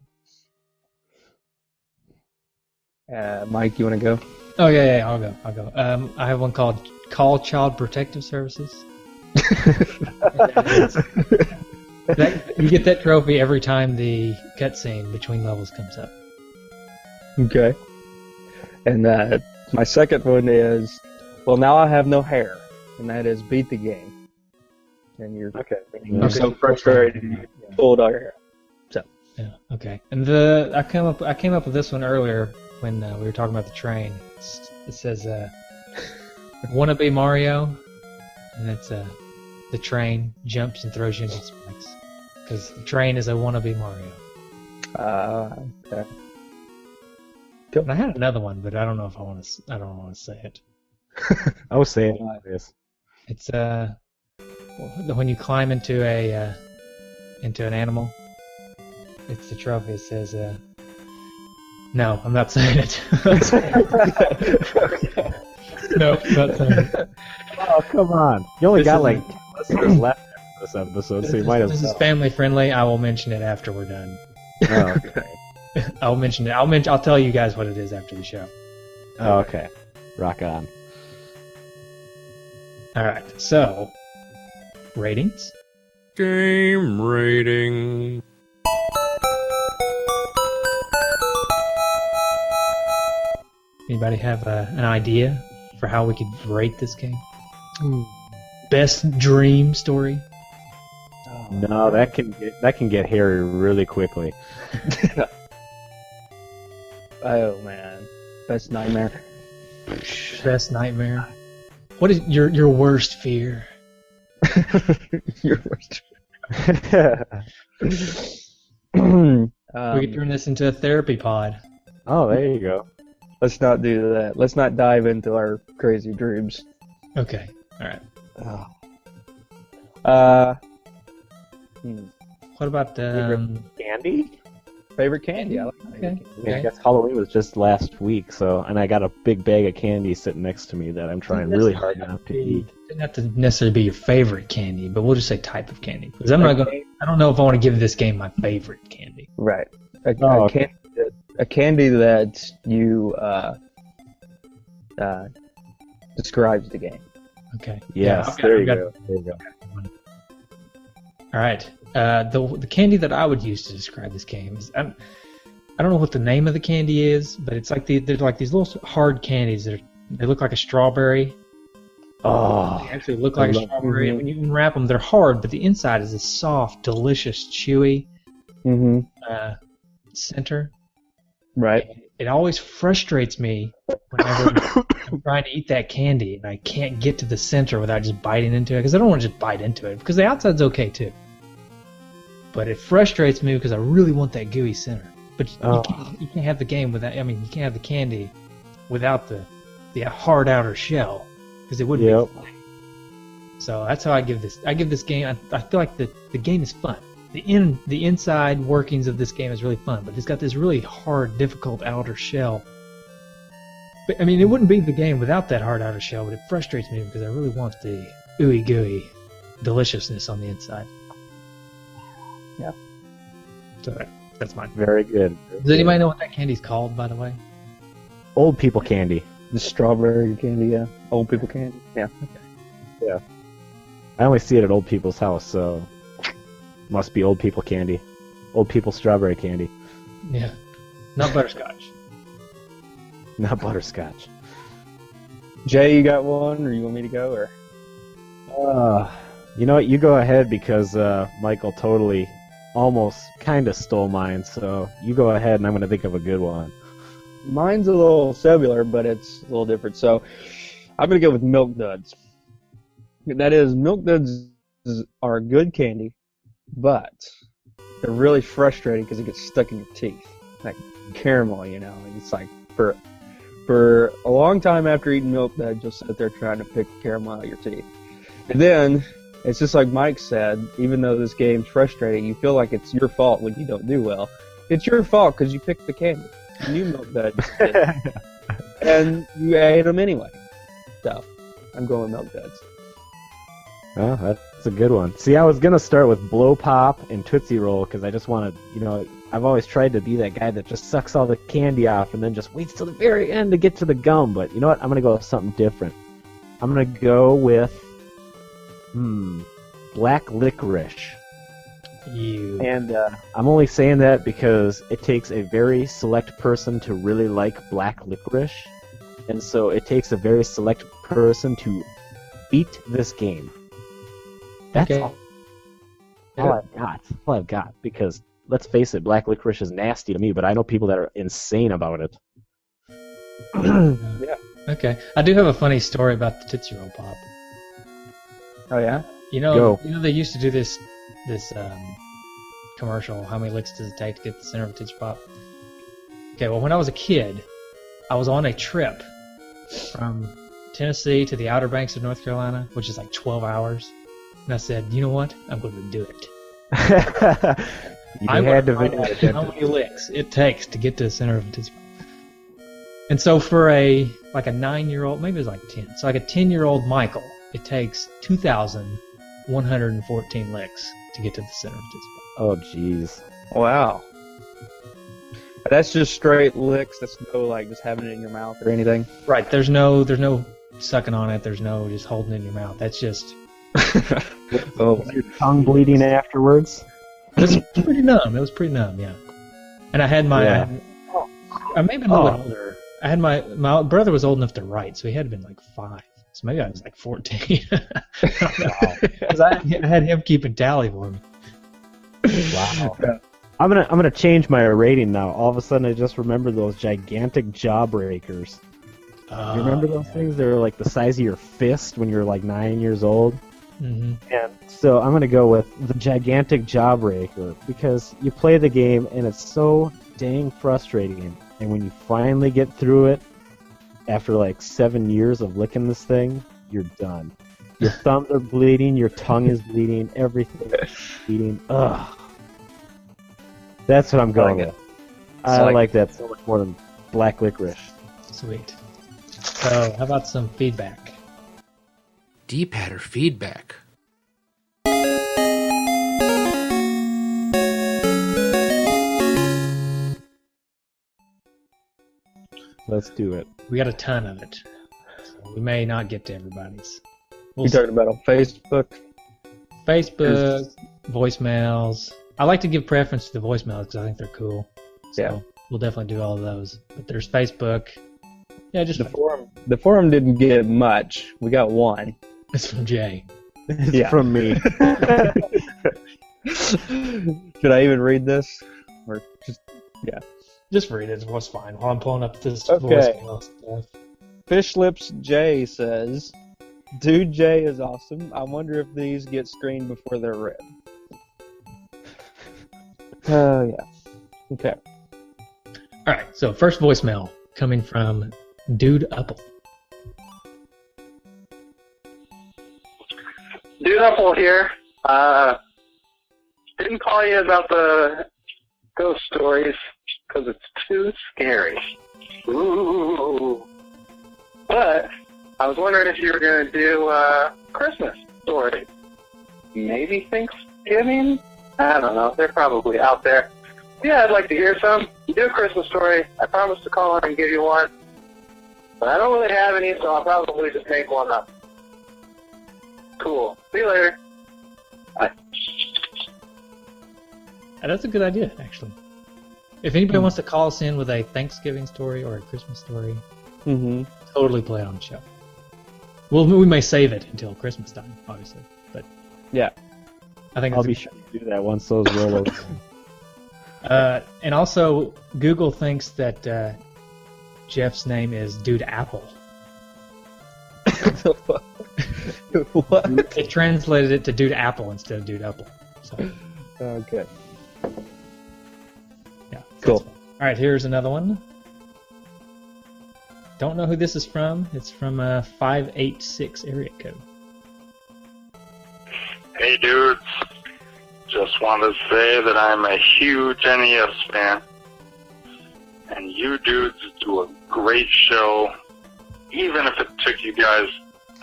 Mike, you want to go? Oh yeah, I'll go. I have one called Call Child Protective Services. You get that trophy every time the cutscene between levels comes up. Okay. And my second one is, well, now I have no hair, and that is Beat the Game. And you're so frustrated you pulled all your hair. So. Yeah. Okay. And I came up with this one earlier when we were talking about the train. It says, "Wanna be Mario," and it's the train jumps and throws you into spikes because the train is a wannabe Mario. Okay. Cool. And I had another one, but I don't know if I want to. I don't want to say it. I was saying this. It's when you climb into an animal. It's the trophy. It says, "No, I'm not saying it." No, I'm not saying it. Oh, come on! You only got like 10 listeners left after this episode, so you might as well. This is family friendly. I will mention it after we're done. Oh, okay. I'll mention it. I'll tell you guys what it is after the show. Oh, okay. Rock on. All right. So, ratings. Game rating. Anybody have an idea for how we could rate this game? Best dream story. No, that can get hairy really quickly. Oh man, best nightmare. Best nightmare. What is your worst fear? Your worst. We could turn this into a therapy pod. Oh, there you go. Let's not do that. Let's not dive into our crazy dreams. Okay. All right. What about Candy? Favorite candy? I like Okay. Yeah, I guess Halloween was just last week, and I got a big bag of candy sitting next to me that I'm trying really hard not to eat. It doesn't have to necessarily be your favorite candy, but we'll just say type of candy. Because I don't know if I want to give this game my favorite candy. Right. Okay. A candy that you describes the game. Okay. Yes, Yeah, there you go. All right. The candy that I would use to describe this game is I don't know what the name of the candy is, but it's like they're like these little hard candies they look like a strawberry, Oh, They actually look like a love- strawberry. And when you unwrap them, they're hard, but the inside is a soft, delicious, chewy Mm-hmm. center. Right. It always frustrates me whenever I'm trying to eat that candy and I can't get to the center without just biting into it, because I don't want to just bite into it, because the outside's okay too. But it frustrates me because I really want that gooey center. But you can't have the game without. I mean, you can't have the candy without the hard outer shell, because it wouldn't Yep. be fun. So that's how I give this. I give this game. I feel like the game is fun. The inside workings of this game is really fun, but it's got this really hard, difficult outer shell. But I mean, it wouldn't be the game without that hard outer shell, but it frustrates me because I really want the ooey gooey deliciousness on the inside. Yeah. So that's mine. very good. Does anybody know what that candy's called, by the way? Old people candy. The strawberry candy, yeah. Old people candy, yeah. I only see it at old people's house, so must be old people candy. Old people strawberry candy, Yeah. Not butterscotch. not butterscotch. Jay, you got one, or you want me to go, or? You know what? You go ahead because Michael totally, almost, kind of stole mine. So you go ahead, and I'm going to think of a good one. Mine's a little similar, but it's a little different. So I'm going to go with Milk Duds. That is, Milk Duds are a good candy, but they're really frustrating because it gets stuck in your teeth. Like caramel, you know. It's like for a long time after eating Milk Duds, you'll sit there trying to pick caramel out of your teeth. And then, it's just like Mike said, even though this game's frustrating, you feel like it's your fault when you don't do well. It's your fault because you picked the candy. You knew Milk Duds. And you ate them anyway. So, I'm going with Milk Duds. Oh, that's a good one. See, I was going to start with Blow Pop and Tootsie Roll because I just want to, you know, I've always tried to be that guy that just sucks all the candy off and then just waits till the very end to get to the gum. But you know what? I'm going to go with something different. I'm going to go with, black licorice. And I'm only saying that because it takes a very select person to really like black licorice. And so it takes a very select person to beat this game. That's Okay. all I've got. That's all I've got. Because, let's face it, black licorice is nasty to me, but I know people that are insane about it. Yeah. Okay. I do have a funny story about the Tootsie Roll Pop. Oh, yeah? You know, Go. they used to do this commercial. How many licks does it take to get the center of a Tootsie Pop? Okay. Well, when I was a kid, I was on a trip from Tennessee to the Outer Banks of North Carolina, which is like 12 hours. And I said, you know what? I'm going to do it. You I had to find video out it. how many licks it takes to get to the center of a Tootsie Pop. And so for a 9-year-old, maybe it was like 10. So like a 10-year-old Michael, it takes 2,114 licks to get to the center of a Tootsie Pop. Oh, jeez. Wow. That's just straight licks. That's no, like, just having it in your mouth or anything. Right. There's no sucking on it. There's no just holding it in your mouth. That's just. Oh, Your tongue bleeding afterwards? It was pretty numb. It was pretty numb, yeah. And I had my. Yeah. I may have been a little bit older. I had my brother was old enough to write, so he had to have been like 5. So maybe I was like 14. Because I had him keeping tally for me. Wow. I'm gonna change my rating now. All of a sudden, I just remember those gigantic jawbreakers. You remember those things? They were like the size of your fist when you were like 9 years old. Mm-hmm. And so I'm gonna go with the gigantic jawbreaker because you play the game and it's so dang frustrating. And when you finally get through it, after like 7 years of licking this thing, you're done. Your thumbs are bleeding, your tongue is bleeding, everything is bleeding. Ugh. That's what I'm going with. I like that so much more than black licorice. Sweet. So, how about some feedback? D-Patter feedback. Let's do it. We got a ton of it. So we may not get to everybody's. We'll you talking about on Facebook? Facebook, voicemails. I like to give preference to the voicemails because I think they're cool. So Yeah. we'll definitely do all of those. But there's Facebook, Yeah, just The forum didn't get much. We got one. it's from Jay. It's Yeah. from me. Should I even read this? Or just Just read it. It's fine. While I'm pulling up this Okay. voicemail stuff. Fish Lips J says, Dude Jay is awesome. I wonder if these get screened before they're read. Oh, yeah. Okay. All right. So first voicemail coming from Dude Apple. Dude Apple here. Didn't call you about the ghost stories because it's too scary. Ooh. But I was wondering if you were going to do Christmas stories. Maybe Thanksgiving? I don't know. They're probably out there. Yeah, I'd like to hear some. You do a Christmas story. I promised to call in and give you one. But I don't really have any, so I'll probably just make one up. Cool. See you later. Bye. That's a good idea, actually. If anybody wants to call us in with a Thanksgiving story or a Christmas story, Mm-hmm. totally play it on the show. Well, we may save it until Christmas time, obviously. But Yeah. I think I'll it's be sure to do that once those roll over. and also, Google thinks that Jeff's name is Dude Apple. What? It translated it to Dude Apple instead of Dude Apple. So, Okay. yeah. Cool. All right, here's another one. Don't know who this is from. It's from 586 area code. Hey dudes, just wanted to say that I'm a huge NES fan, and you dudes do a great show, even if it took you guys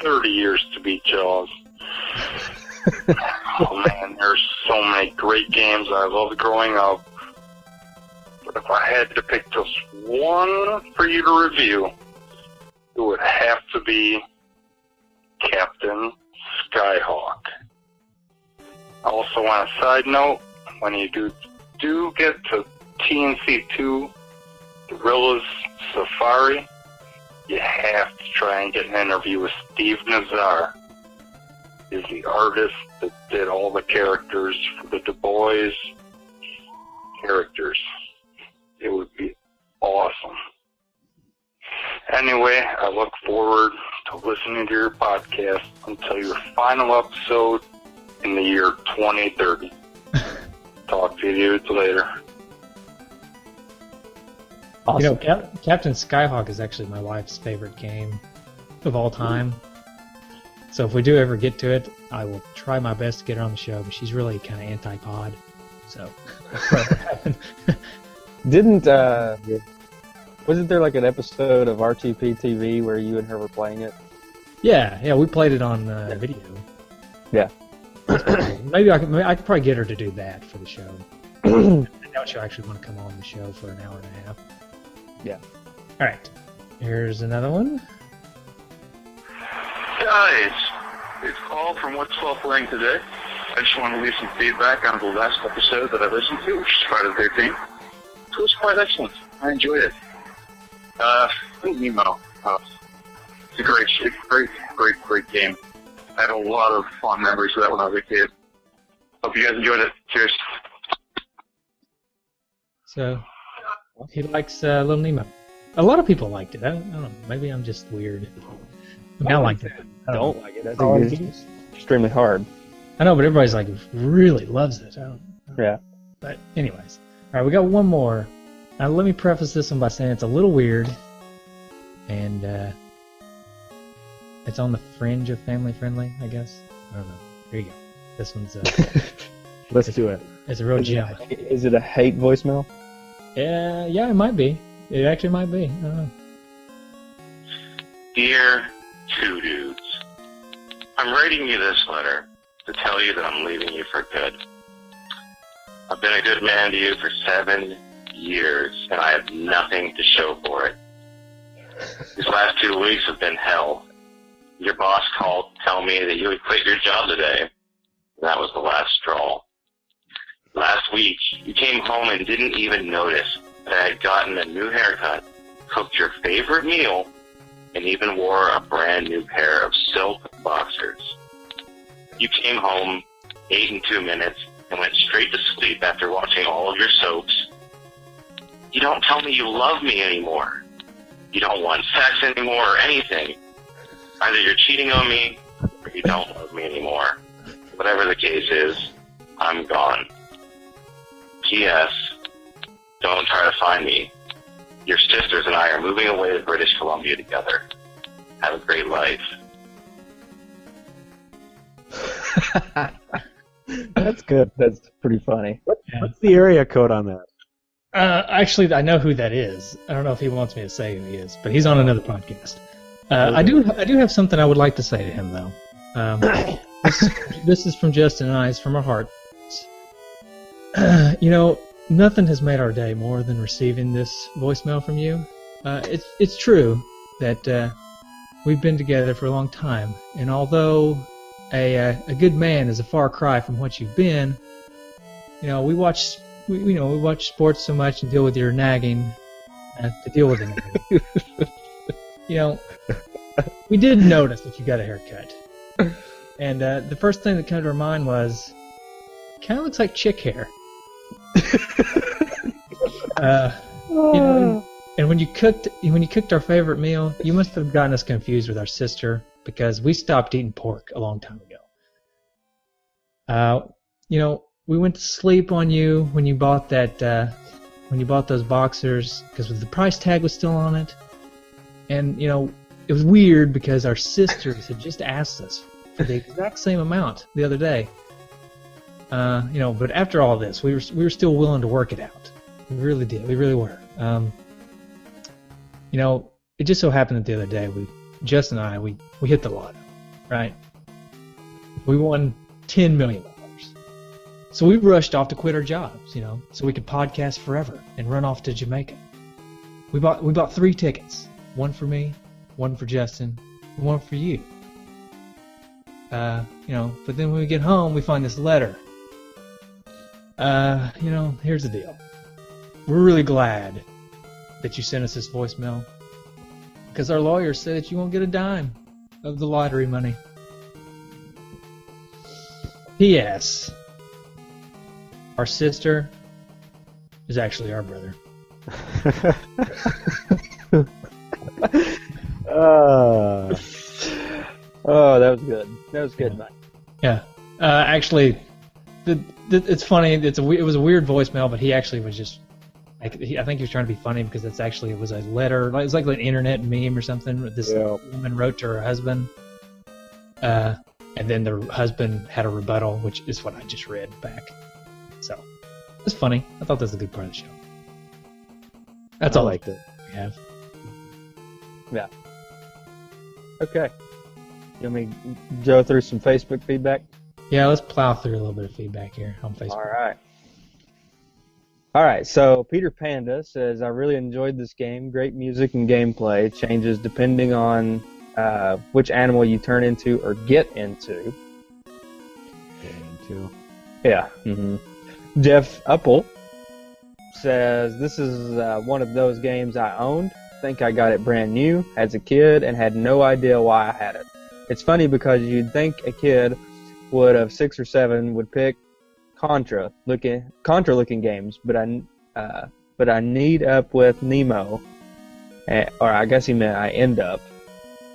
30 years to beat Jaws. Oh man, there's so many great games I loved growing up, but if I had to pick just one for you to review, it would have to be Captain Skyhawk. Also, on a side note, when you do get to TNC2 Gorilla's Safari, you have to try and get an interview with Steve Nazar. He's the artist that did all the characters for the Du Bois characters. It would be awesome. Anyway, I look forward to listening to your podcast until your final episode in the year 2030. Talk to you dudes later. Awesome. You know, Captain Skyhawk is actually my wife's favorite game of all time. So if we do ever get to it, I will try my best to get her on the show, but she's really kind of anti-pod. So Didn't wasn't there like an episode of RTP TV where you and her were playing it? yeah, we played it on video. Yeah. Maybe I could probably get her to do that for the show. Now she'll actually want to come on the show for an hour and a half. Yeah. All right. Here's another one. Guys, it's Paul from What's Slumberland today. I just want to leave some feedback on the last episode that I listened to, which is Friday the 13th. It was quite excellent. I enjoyed it. Nemo. It's a great game. I had a lot of fond memories of that when I was a kid. Hope you guys enjoyed it. Cheers. So he likes Little Nemo. A lot of people liked it. I don't know. Maybe I'm just weird. I mean, I liked it. I Don't like it. I think it's extremely hard. I know, but everybody's like really loves it. I don't know. Yeah. But anyways, all right, we got one more. Now let me preface this one by saying it's a little weird, and it's on the fringe of family friendly, I guess. I don't know. Here you go. This one's Let's do it. it's a real gem. Is it a hate voicemail? Yeah, it might be. It actually might be. I don't know. Dear Two Dudes, I'm writing you this letter to tell you that I'm leaving you for good. I've been a good man to you for 7 years, and I have nothing to show for it. These last 2 weeks have been hell. Your boss called to tell me that you had quit your job today, and that was the last straw. Last week, you came home and didn't even notice that I had gotten a new haircut, cooked your favorite meal, and even wore a brand new pair of silk boxers. You came home, ate in 2 minutes, and went straight to sleep after watching all of your soaps. You don't tell me you love me anymore. You don't want sex anymore or anything. Either you're cheating on me, or you don't love me anymore. Whatever the case is, I'm gone. P.S. Don't try to find me. Your sisters and I are moving away to British Columbia together. Have a great life. That's good. That's pretty funny. What's the area code on that? Actually, I know who that is. I don't know if he wants me to say who he is, but he's on another podcast. I do have something I would like to say to him, though. This is from Justin and I. It's from our hearts. Nothing has made our day more than receiving this voicemail from you. It's true that we've been together for a long time, and although a good man is a far cry from what you've been, we watch sports so much and deal with your nagging to deal with it. We did notice that you got a haircut, and the first thing that came to our mind was, kind of looks like chick hair. And when you cooked our favorite meal, you must have gotten us confused with our sister, because we stopped eating pork a long time ago. We went to sleep on you when you bought those boxers, because the price tag was still on it, and it was weird because our sisters had just asked us for the exact same amount the other day. But after all this, we were still willing to work it out. We really did. We really were. It just so happened that the other day, Justin and I, we hit the lotto, right? We won $10 million. So we rushed off to quit our jobs, so we could podcast forever and run off to Jamaica. We bought 3 tickets, one for me, one for Justin, and one for you. But then when we get home, we find this letter. Here's the deal. We're really glad that you sent us this voicemail, because our lawyers say that you won't get a dime of the lottery money. P.S. Our sister is actually our brother. Oh, that was good. That was good, Mike. Yeah. Actually, it's funny. It was a weird voicemail, but he actually was just I think he was trying to be funny, because it was a letter. It was like an internet meme or something. This woman wrote to her husband, and then the husband had a rebuttal, which is what I just read back. So it's funny. I thought that was a good part of the show. That's all I liked it. We have. Yeah. Okay. You want me to go through some Facebook feedback? Yeah, let's plow through a little bit of feedback here on Facebook. All right, so Peter Panda says, I really enjoyed this game. Great music and gameplay. Changes depending on which animal you turn into or get into. Yeah. Mm-hmm. Jeff Uppel says, this is one of those games I owned. Think I got it brand new as a kid and had no idea why I had it. It's funny because you'd think a kid of 6 or 7 would pick Contra looking games, but I need up with Nemo, or I guess he meant I end up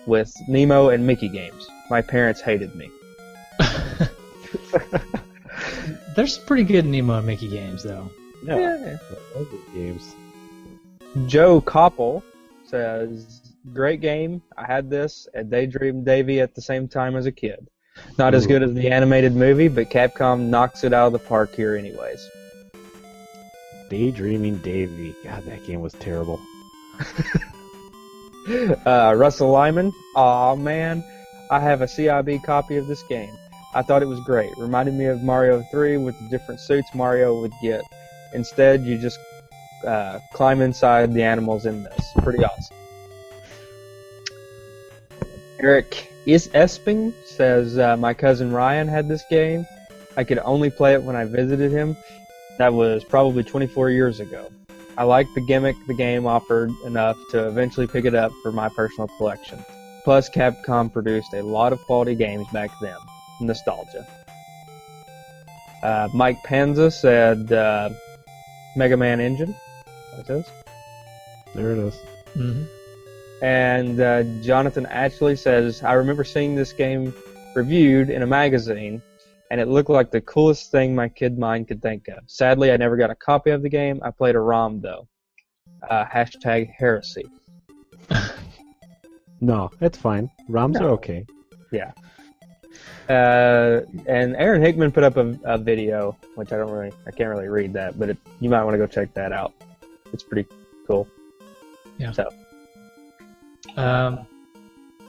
with Nemo and Mickey games. My parents hated me. There's pretty good Nemo and Mickey games, though. Yeah. Those are games. Joe Koppel says, great game. I had this at Daydream Davy at the same time as a kid. Not as good as the animated movie, but Capcom knocks it out of the park here anyways. Daydreaming Davy. God, that game was terrible. Russell Lyman. Aw, man. I have a CIB copy of this game. I thought it was great. Reminded me of Mario 3 with the different suits Mario would get. Instead, you just climb inside the animals in this. Pretty awesome. Eric Esping says, my cousin Ryan had this game. I could only play it when I visited him. That was probably 24 years ago. I liked the gimmick the game offered enough to eventually pick it up for my personal collection. Plus, Capcom produced a lot of quality games back then. Nostalgia. Mike Panza said Mega Man Engine. What it is? There it is. Mm-hmm. And Jonathan actually says, I remember seeing this game reviewed in a magazine, and it looked like the coolest thing my kid mind could think of. Sadly, I never got a copy of the game. I played a ROM, though. Hashtag heresy. No, it's fine. ROMs No. are okay. Yeah. And Aaron Hickman put up a video, which I can't really read that, but you might want to go check that out. It's pretty cool. Yeah. So.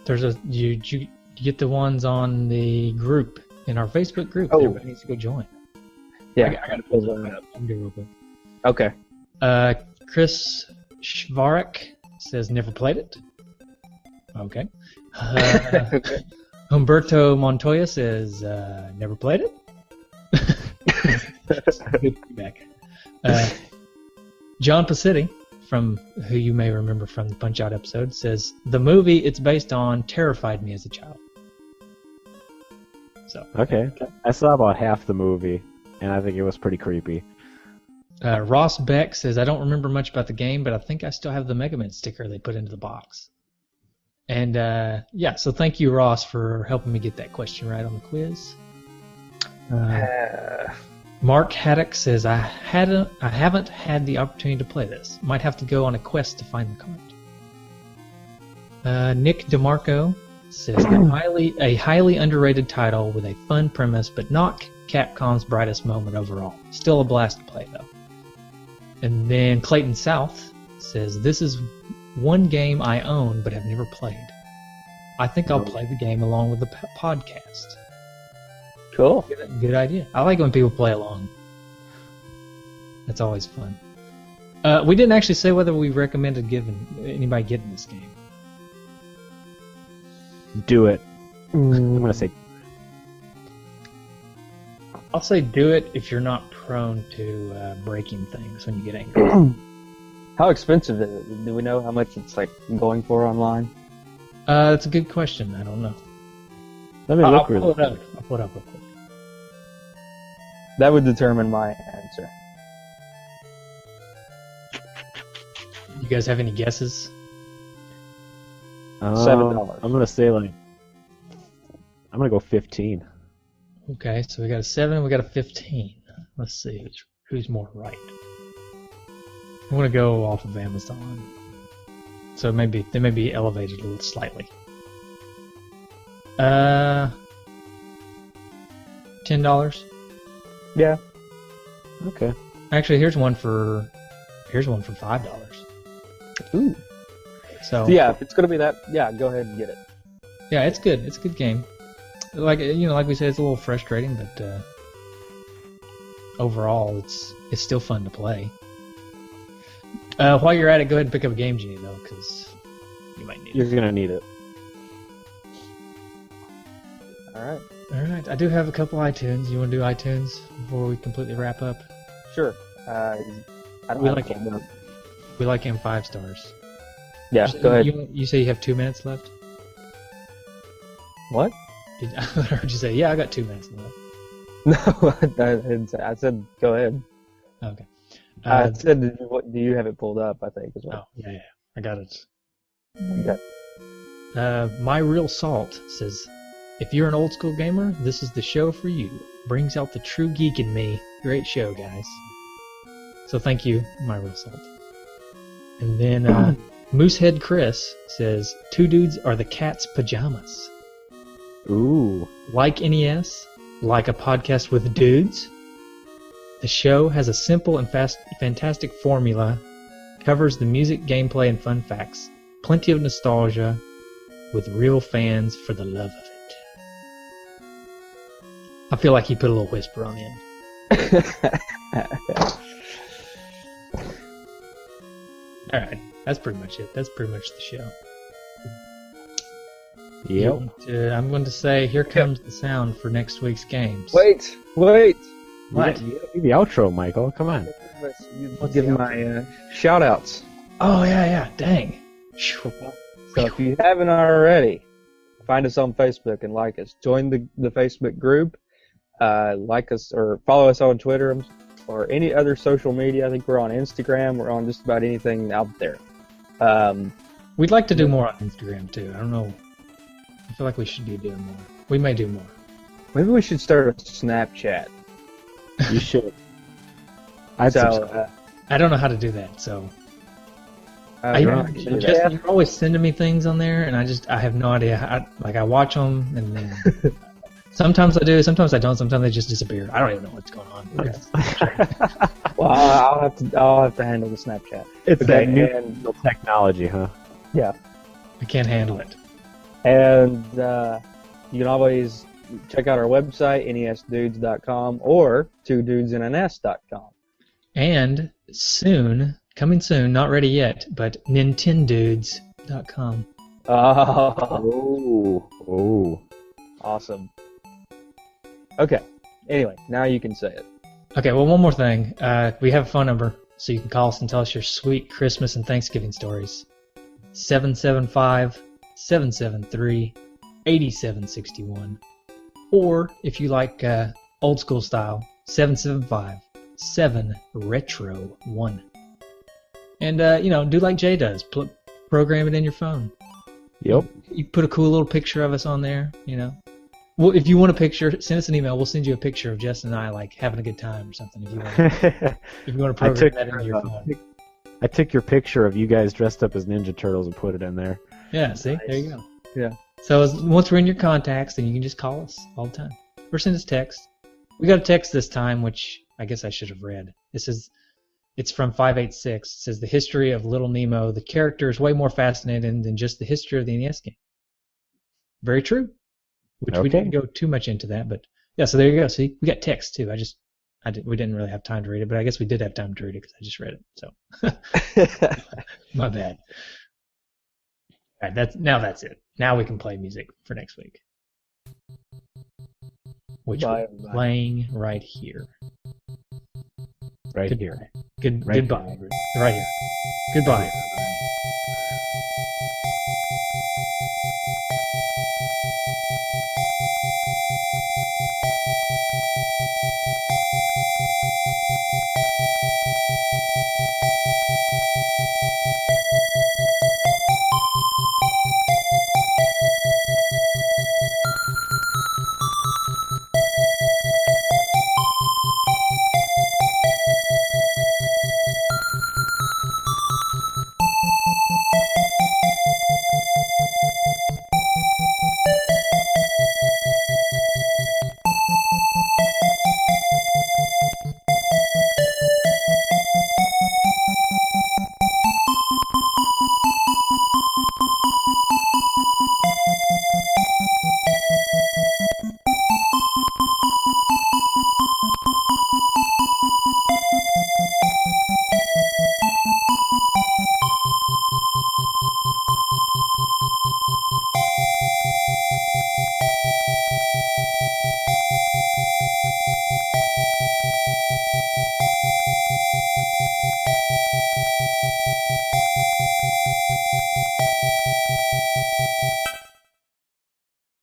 There's you get the ones on the group in our Facebook group. Oh. Everybody needs to go join. Yeah. I gotta pull that up. I'm doing real quick. Okay. Chris Schvarek says never played it. Okay. Okay. Humberto Montoya says never played it. Good feedback. John Pacetti, from who you may remember from the Punch Out episode, says the movie it's based on terrified me as a child. So Okay. I saw about half the movie, and I think it was pretty creepy. Ross Beck says I don't remember much about the game, but I think I still have the Mega Man sticker they put into the box. And yeah, so thank you, Ross, for helping me get that question right on the quiz. Mark Haddock says I haven't had the opportunity to play this. Might have to go on a quest to find the card. Nick DeMarco says a highly underrated title with a fun premise, but not Capcom's brightest moment overall. Still a blast to play though. And then Clayton South says this is one game I own but have never played. I think I'll play the game along with the podcast. Cool. Good idea. I like when people play along. That's always fun. We didn't actually say whether we recommended anybody getting this game. Do it. I'm gonna say I'll say do it if you're not prone to breaking things when you get angry. How expensive is it? Do we know how much it's like going for online? That's a good question. I don't know. let me I'll look pull really it up. I'll pull it up real quick. That would determine my answer. You guys have any guesses? $7. I'm gonna say I'm gonna go 15. Okay, so we got a 7, we got a 15. Let's see who's more right. I'm gonna go off of Amazon. So maybe they may be elevated a little slightly. $10. Yeah. Okay. Actually, here's one for $5. Ooh. So Yeah, if it's gonna be that, yeah, go ahead and get it. yeah, it's good. It's a good game. Like like we said, it's a little frustrating, but overall, it's still fun to play. While you're at it, go ahead and pick up a Game Genie though, because you might need You're it. gonna need it. All right. All right, I do have a couple iTunes. You want to do iTunes before we completely wrap up? Sure. I don't We have like to pull it up. We like him 5 stars. Yeah, go ahead. You say you have 2 minutes left? What? I heard you say, yeah, I got 2 minutes left. No, I didn't say. I said go ahead. Okay. I said, do you have it pulled up? I think as Oh, well. yeah, I got it. Okay. My Real Salt says, if you're an old school gamer, this is the show for you. Brings out the true geek in me. Great show, guys. So thank you, My Real Salt. And then Moosehead Chris says, 2 dudes are the cat's pajamas. Ooh. Like NES, like a podcast with dudes. The show has a simple and fantastic formula, covers the music, gameplay, and fun facts. Plenty of nostalgia, with real fans for the love of it. I feel like he put a little whisper on the end. Alright, that's pretty much it. That's pretty much the show. Yep. I'm going to say, here comes the sound for next week's games. Wait. What? You gotta do the outro, Michael. Come on. Let's give my shout outs. Oh yeah. Dang. So if you haven't already, find us on Facebook and like us. Join the Facebook group. Like us or follow us on Twitter or any other social media. I think we're on Instagram. We're on just about anything out there. We'd like to do more on Instagram too. I don't know. I feel like we should be doing more. We may do more. Maybe we should start a Snapchat. You should. I don't know how to do that, so. Justin, you're always sending me things on there, and I have no idea how. Like, I watch them, and then sometimes I do, sometimes I don't. Sometimes they just disappear. I don't even know what's going on. Well, I'll have to handle the Snapchat. It's that new technology, huh? Yeah. I can't handle it. And you can always check out our website, nesdudes.com or twodudesinaNest.com. And soon, coming soon, not ready yet, but nintendudes.com. Oh, awesome. Okay. Anyway, now you can say it. Okay, well, one more thing. We have a phone number, so you can call us and tell us your sweet Christmas and Thanksgiving stories. 775-773-8761. Or, if you like old school style, 775-7-RETRO-1. And, do like Jay does. Program it in your phone. Yep. You put a cool little picture of us on there, Well, if you want a picture, send us an email. We'll send you a picture of Justin and I, like, having a good time or something. If you want to program that into your phone. I took your picture of you guys dressed up as Ninja Turtles and put it in there. Yeah, see? There you go. Yeah. So once we're in your contacts, then you can just call us all the time. Or send us text. We got a text this time, which I guess I should have read. It's from 586. It says, the history of Little Nemo. The character is way more fascinating than just the history of the NES game. Very true. Which we didn't go too much into that, but yeah, so there you go. See, we got text too. We didn't really have time to read it, but I guess we did have time to read it because I just read it. So my bad. All right, that's it. Now we can play music for next week, which we're playing right here. Right Goodbye. here. Goodbye. Right here. Goodbye.